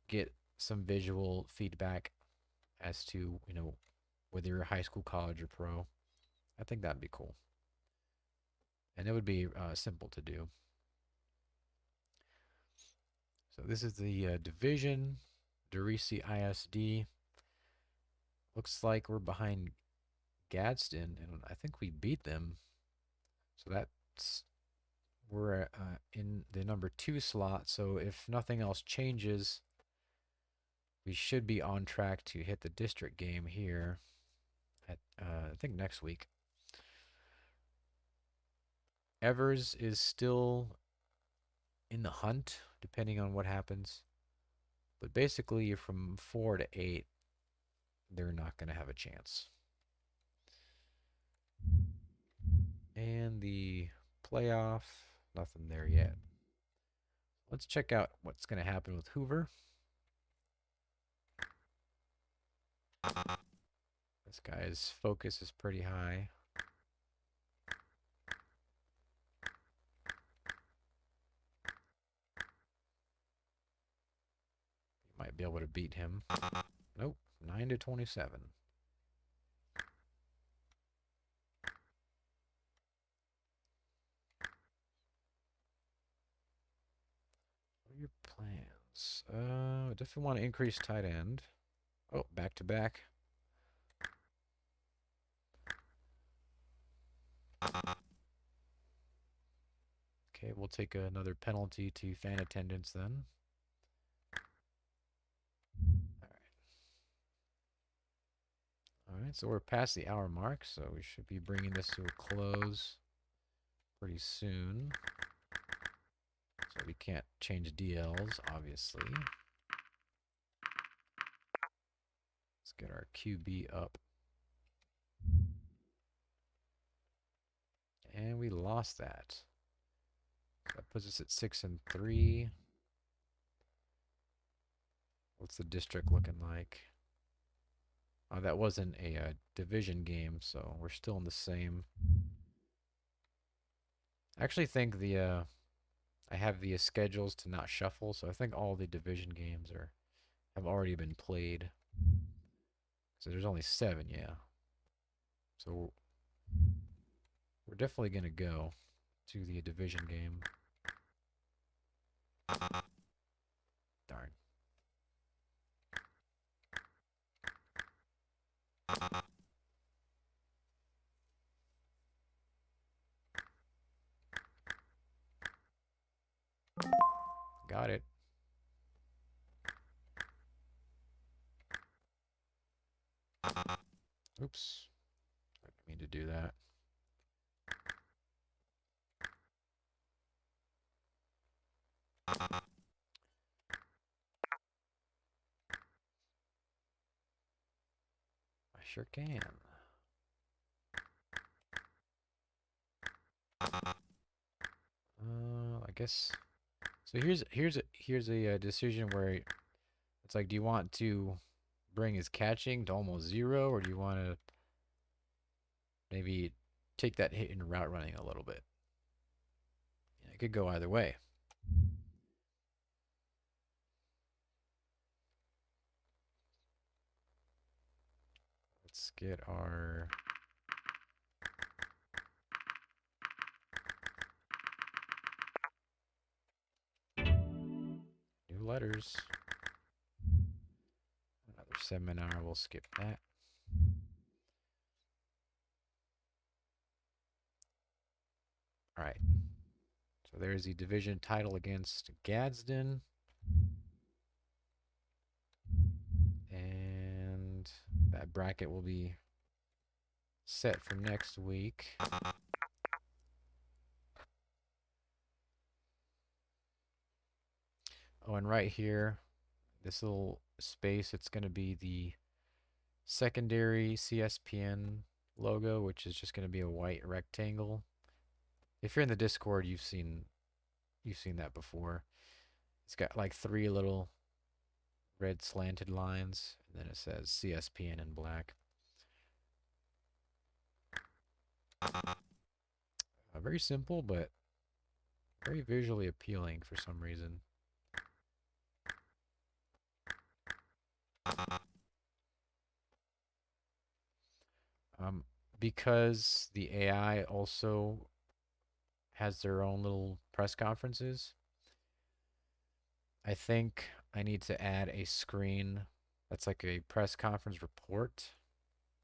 get some visual feedback as to whether you're high school, college, or pro. I think that'd be cool, and it would be simple to do. So this is the division, Derisi ISD. Looks like we're behind Gadsden, and I think we beat them. So that's we're in the number 2 slot. So if nothing else changes, we should be on track to hit the district game here at I think next week. Evers is still in the hunt, depending on what happens. But basically, from 4 to 8, they're not going to have a chance. And the playoff, nothing there yet. Let's check out what's going to happen with Hoover. This guy's focus is pretty high. You might be able to beat him. Nope, 9 to 27. What are your plans? Definitely want to increase tight end. Oh, back to back. Okay, we'll take another penalty to fan attendance then. All right, so we're past the hour mark, so we should be bringing this to a close pretty soon. So we can't change DLs, obviously. Let's get our QB up. And we lost that. So that puts us at 6 and 3. What's the district looking like? Oh, that wasn't a division game, so we're still in the same. I actually think I have the schedules to not shuffle, so I think all the division games have already been played. So there's only 7, yeah. So we're definitely gonna go to the division game. Darn. Got it. Oops. I didn't mean to do that. I sure can. I guess. So here's a decision where it's like, do you want to bring his catching to almost zero, or do you want to maybe take that hit in route running a little bit? Yeah, it could go either way. Let's get our new letters. Another seminar. We'll skip that. All right. So there's the division title against Gadsden. And that bracket will be set for next week. Oh, and right here, this little space, it's going to be the secondary CSPN logo, which is just going to be a white rectangle. If you're in the Discord, you've seen that before. It's got like three little red slanted lines, and then it says CSPN in black. Very simple, but very visually appealing for some reason. Um, because the AI also has their own little press conferences, I think I need to add a screen that's like a press conference report,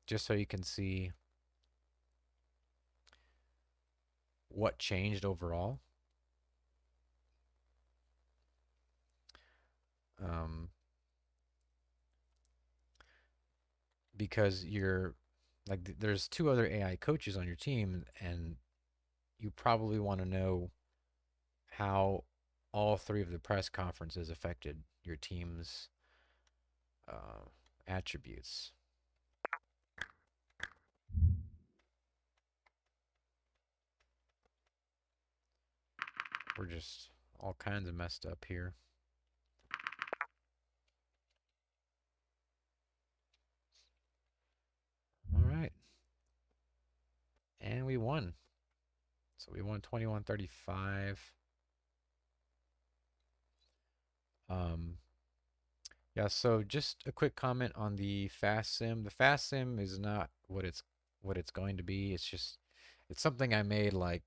just so you can see what changed overall. Um, because you're like, there's two other AI coaches on your team, and you probably want to know how all three of the press conferences affected your team's uh, attributes. We're just all kinds of messed up here. All right. And we won. So we won 21-35. Um, yeah, so just a quick comment on the fast sim. The fast sim is not what it's going to be. It's something I made, like,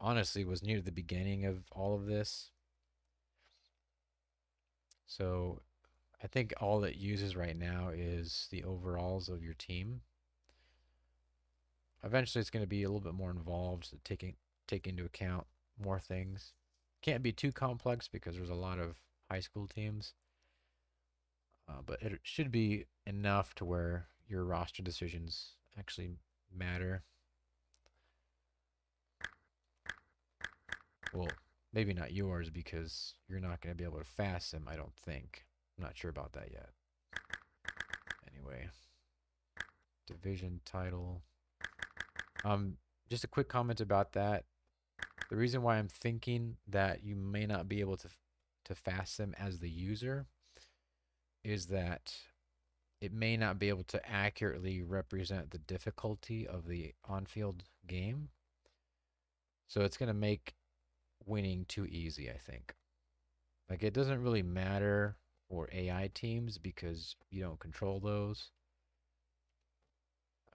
honestly, was near the beginning of all of this. So I think all it uses right now is the overalls of your team. Eventually, it's going to be a little bit more involved, so take into account more things. Can't be too complex because there's a lot of high school teams, but it should be enough to where your roster decisions actually matter. Well, maybe not yours because you're not going to be able to fast them, I don't think. I'm not sure about that yet. Anyway, division title. Just a quick comment about that. The reason why I'm thinking that you may not be able to fast them as the user is that it may not be able to accurately represent the difficulty of the on-field game. So it's going to make winning too easy, I think. Like, it doesn't really matter for AI teams because you don't control those.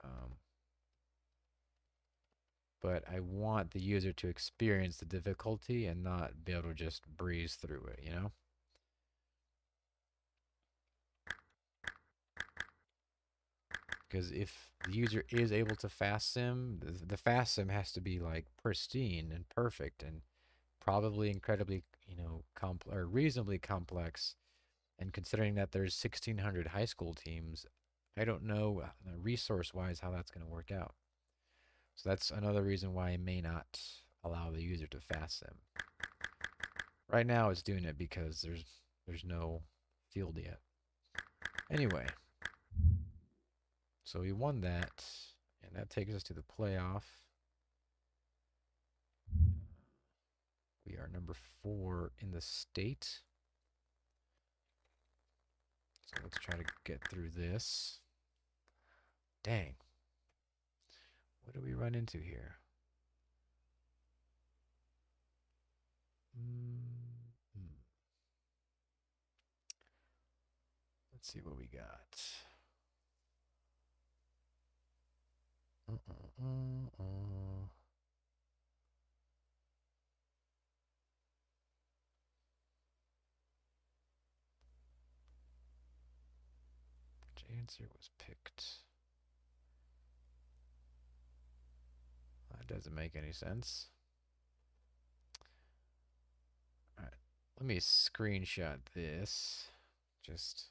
Um, but I want the user to experience the difficulty and not be able to just breeze through it, you know? Because if the user is able to fast sim, the fast sim has to be like pristine and perfect and probably incredibly, or reasonably complex. And considering that there's 1,600 high school teams, I don't know resource-wise how that's going to work out. So that's another reason why I may not allow the user to fast sim. Right now it's doing it because there's no field yet. Anyway, so we won that, and that takes us to the playoff. We are number 4 in the state. So let's try to get through this. Dang. What do we run into here? Let's see what we got. Which answer was picked? That doesn't make any sense. All right, let me screenshot this. Just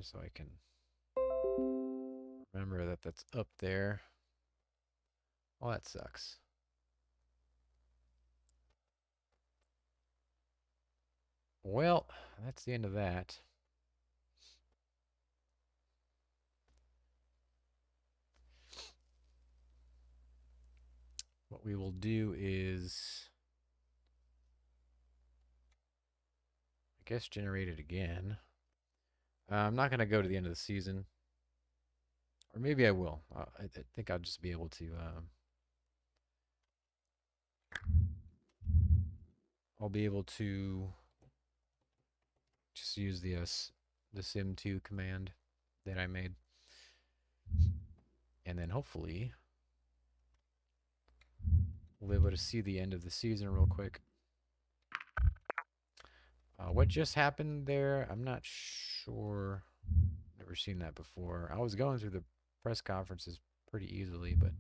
so I can remember that that's up there. Well, that sucks. Well, that's the end of that. What we will do is, I guess, generate it again. I'm not going to go to the end of the season. Or maybe I will. I think I'll just be able to... I'll be able to just use the sim2 command that I made. And then hopefully we'll be able to see the end of the season real quick. What just happened there? I'm not sure. Never seen that before. I was going through the press conferences pretty easily, but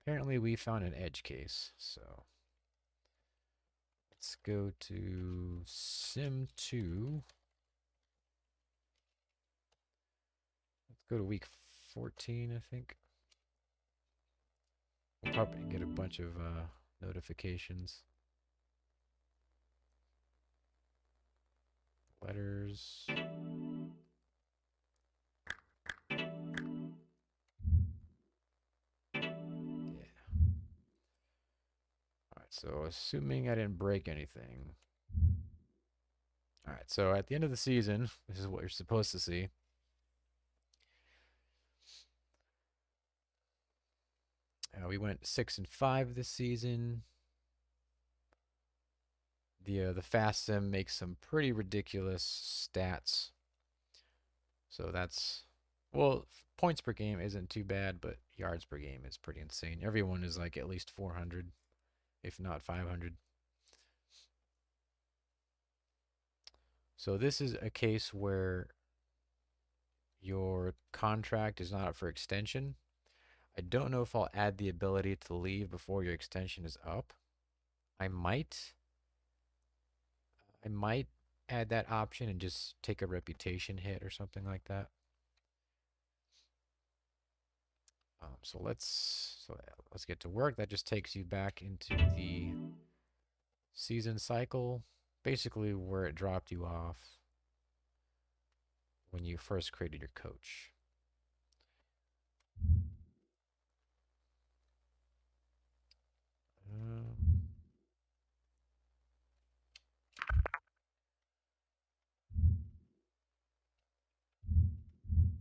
apparently we found an edge case. So let's go to Sim2. Let's go to week 14, I think. We'll probably get a bunch of notifications. Letters. Alright, so assuming I didn't break anything. Alright, so at the end of the season, this is what you're supposed to see. We went 6-5 this season. The fast sim makes some pretty ridiculous stats. So that's, well, points per game isn't too bad, but yards per game is pretty insane. Everyone is like at least 400, if not 500. So this is a case where your contract is not up for extension. I don't know if I'll add the ability to leave before your extension is up. I might add that option and just take a reputation hit or something like that. So let's get to work. That just takes you back into the season cycle, basically where it dropped you off when you first created your coach.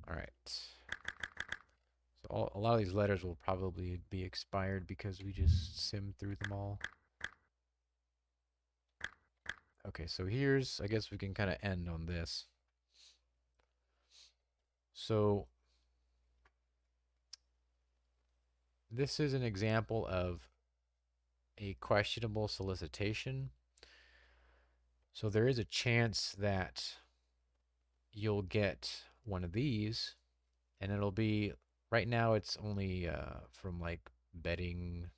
All right. So a lot of these letters will probably be expired because we just simmed through them all. Okay, so here's, I guess we can kind of end on this. So this is an example of a questionable solicitation. So there is a chance that you'll get one of these, and it'll be, right now it's only from like betting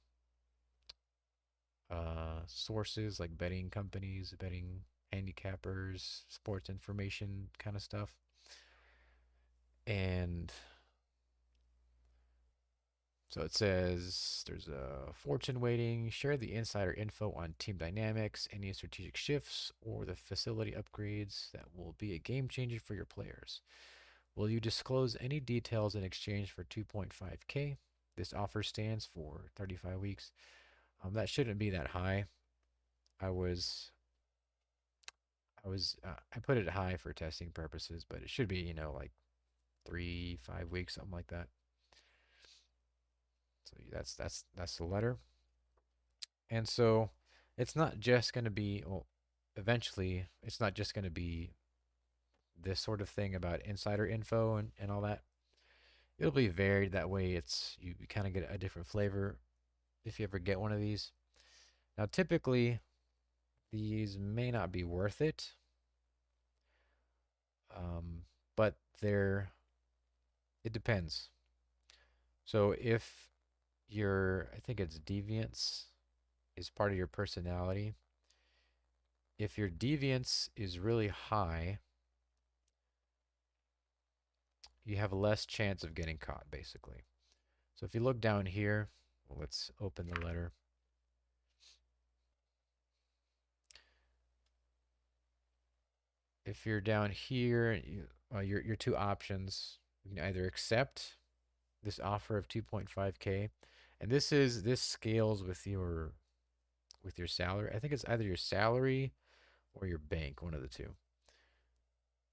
sources, like betting companies, betting handicappers, sports information kind of stuff. And so it says there's a fortune waiting. Share the insider info on team dynamics, any strategic shifts, or the facility upgrades that will be a game changer for your players. Will you disclose any details in exchange for 2.5K? This offer stands for 35 weeks. That shouldn't be that high. I was, I put it high for testing purposes, but it should be, like 3, 5 weeks, something like that. So that's the letter. And so it's not just going to be, well, eventually it's not just going to be this sort of thing about insider info and all that. It'll be varied. That way it's you kind of get a different flavor if you ever get one of these. Now typically these may not be worth it, but it depends. So if I think it's deviance is part of your personality. If your deviance is really high, you have less chance of getting caught, basically. So if you look down here, let's open the letter. If you're down here, your two options, you can either accept this offer of 2.5K, and this scales with your salary. I think it's either your salary or your bank, one of the two.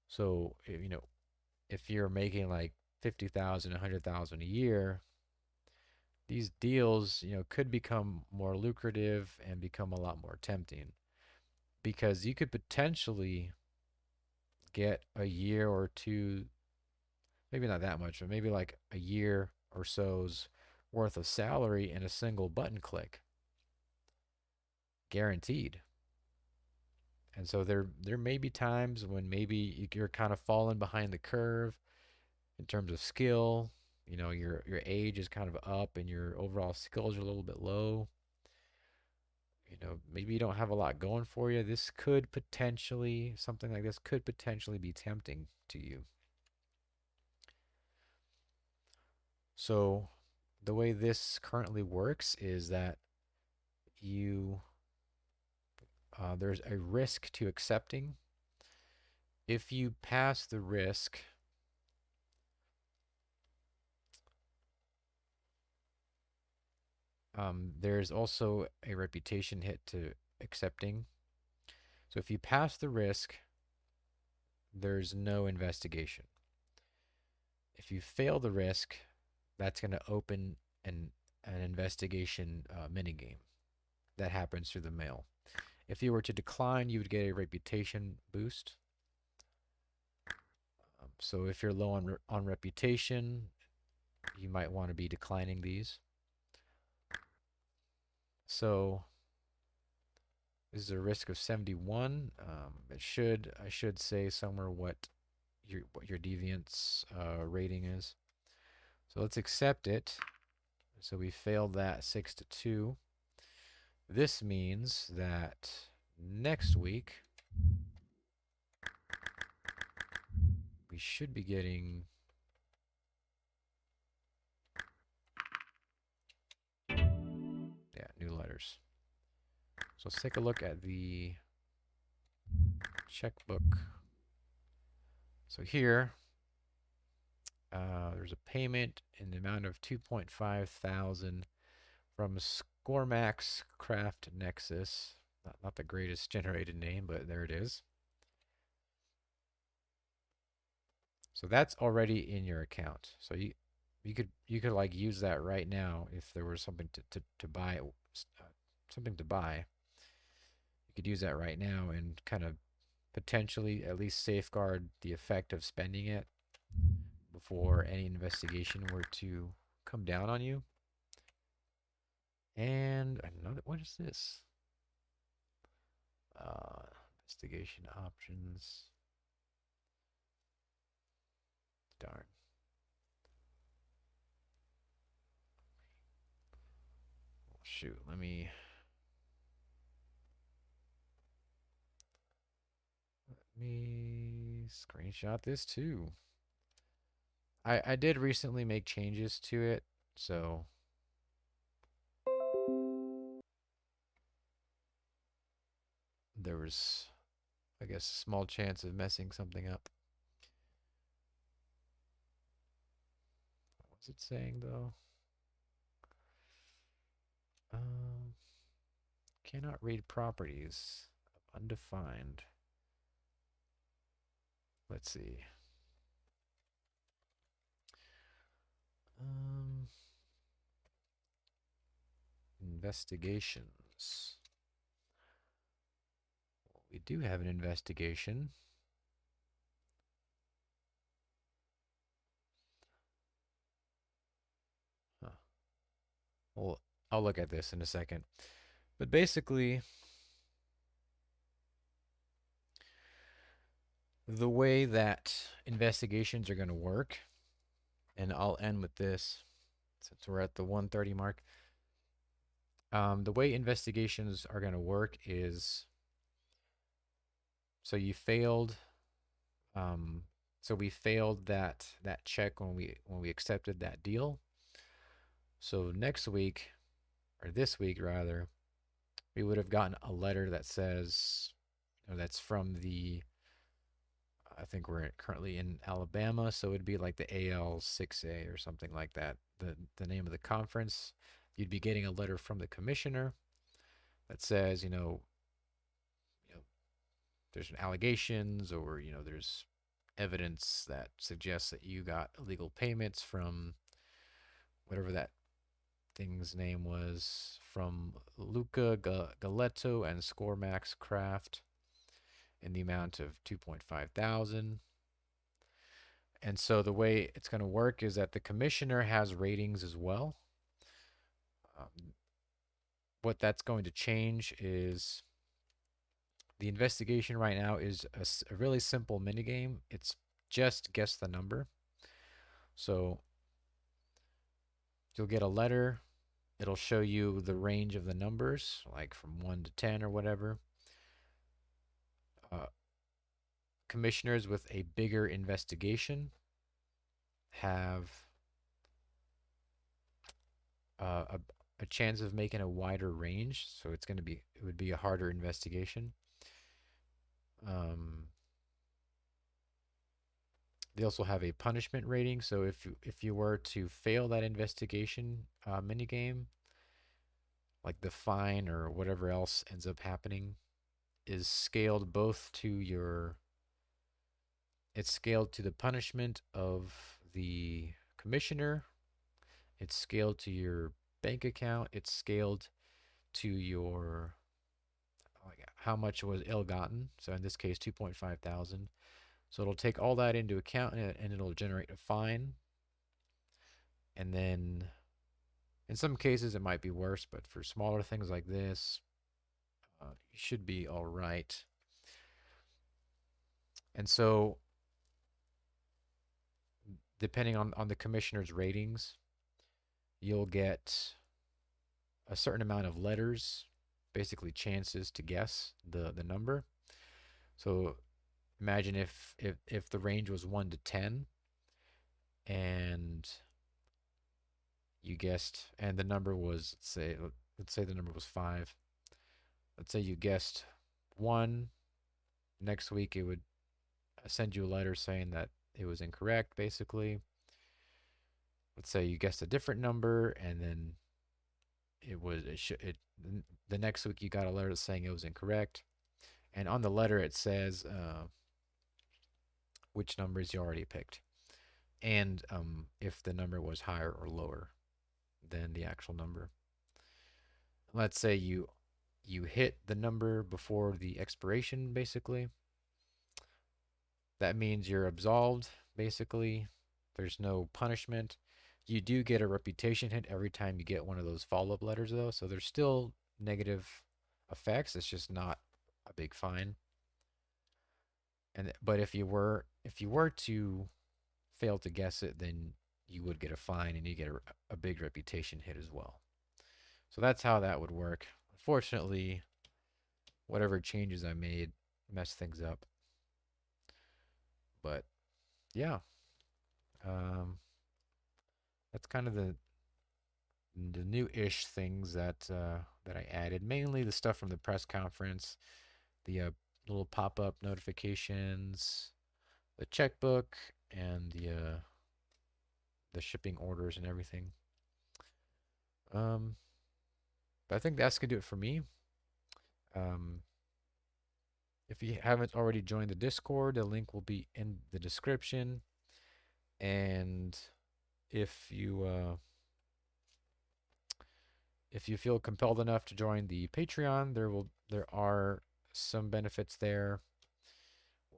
So if you're making like 50,000, 100,000 a year, these deals, could become more lucrative and become a lot more tempting because you could potentially get a year or two, maybe not that much, but maybe like a year or so's worth of salary in a single button click, guaranteed. And so there may be times when maybe you're kind of falling behind the curve in terms of skill. Your age is kind of up and your overall skills are a little bit low. Maybe you don't have a lot going for you. Something like this could potentially be tempting to you. So the way this currently works is that there's a risk to accepting. If you pass the risk, there's also a reputation hit to accepting. So if you pass the risk, there's no investigation. If you fail the risk, that's going to open an investigation minigame that happens through the mail. If you were to decline, you would get a reputation boost. So if you're low on reputation, you might want to be declining these. So this is a risk of 71. I should say somewhere what your deviance rating is. So let's accept it. So we failed that 6-2. This means that next week we should be getting new letters. So let's take a look at the checkbook. So here, there's a payment in the amount of 2.5 thousand from Scoremax Craft Nexus. Not the greatest generated name, but there it is. So that's already in your account. So you could like use that right now if there was something to buy, something to buy. You could use that right now and kind of potentially at least safeguard the effect of spending it before any investigation were to come down on you. And another, what is this? Investigation options. Darn. Shoot, let me. me screenshot this too. I did recently make changes to it, so there was, I guess, a small chance of messing something up. What's it saying though? Um, cannot read properties of undefined. Let's see. Um, investigations. We do have an investigation. Huh. Well, I'll look at this in a second. But basically, the way that investigations are going to work, and I'll end with this since we're at the 1:30 mark. The way investigations are going to work is so you failed. Um, so we failed that check when we accepted that deal. So next week, or this week rather, we would have gotten a letter that says, that's from the, I think we're currently in Alabama, so it'd be like the AL6A or something like that. The name of the conference. You'd be getting a letter from the commissioner that says, there's allegations, or there's evidence that suggests that you got illegal payments from whatever that thing's name was, from Luca Galetto and Scoremax Craft in the amount of 2.5 thousand. And so the way it's going to work is that the commissioner has ratings as well. Um, what that's going to change is the investigation right now is a really simple minigame. It's just guess the number. So you'll get a letter. It'll show you the range of the numbers, like from 1 to 10 or whatever. Uh, commissioners with a bigger investigation have a chance of making a wider range, so it would be a harder investigation. Um, they also have a punishment rating, so if you were to fail that investigation minigame, like the fine or whatever else ends up happening, is scaled both to your it's scaled to the punishment of the commissioner. It's scaled to your bank account. It's scaled to your, like, how much was ill-gotten. So in this case, 2.5 thousand. So it'll take all that into account, and it'll generate a fine. And then in some cases it might be worse, but for smaller things like this, you should be all right. And so depending on the commissioner's ratings, you'll get a certain amount of letters, basically chances to guess the number. So imagine if the range was 1 to 10 and you guessed, and the number was, let's say the number was 5. Let's say you guessed 1. Next week it would send you a letter saying that it was incorrect, basically. Let's say you guessed a different number, and then the next week you got a letter saying it was incorrect, and on the letter it says which numbers you already picked, and if the number was higher or lower than the actual number. Let's say you hit the number before the expiration, basically. That means you're absolved, basically. There's no punishment. You do get a reputation hit every time you get one of those follow-up letters, though, so there's still negative effects. It's just not a big fine. But if you were to fail to guess it, then you would get a fine, and you get a big reputation hit as well. So that's how that would work. Unfortunately, whatever changes I made messed things up. But yeah, um, that's kind of the new-ish things that I added. Mainly the stuff from the press conference, the little pop-up notifications, the checkbook, and the shipping orders and everything. Um, but I think that's gonna do it for me. Um, if you haven't already joined the Discord, the link will be in the description. And if you if you feel compelled enough to join the Patreon, there are some benefits there,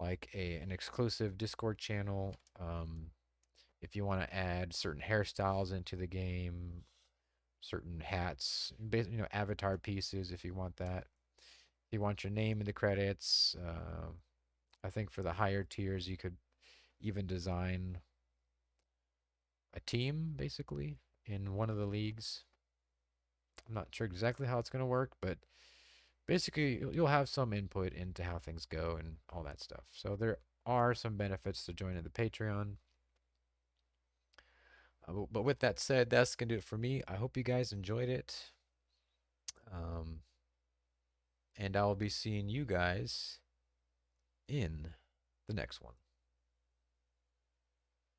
like an exclusive Discord channel. If you want to add certain hairstyles into the game, certain hats, avatar pieces, if you want that. If you want your name in the credits, I think for the higher tiers, you could even design a team basically in one of the leagues. I'm not sure exactly how it's going to work, but basically you'll have some input into how things go and all that stuff. So there are some benefits to joining the Patreon. But with that said, that's going to do it for me. I hope you guys enjoyed it. Um, and I'll be seeing you guys in the next one.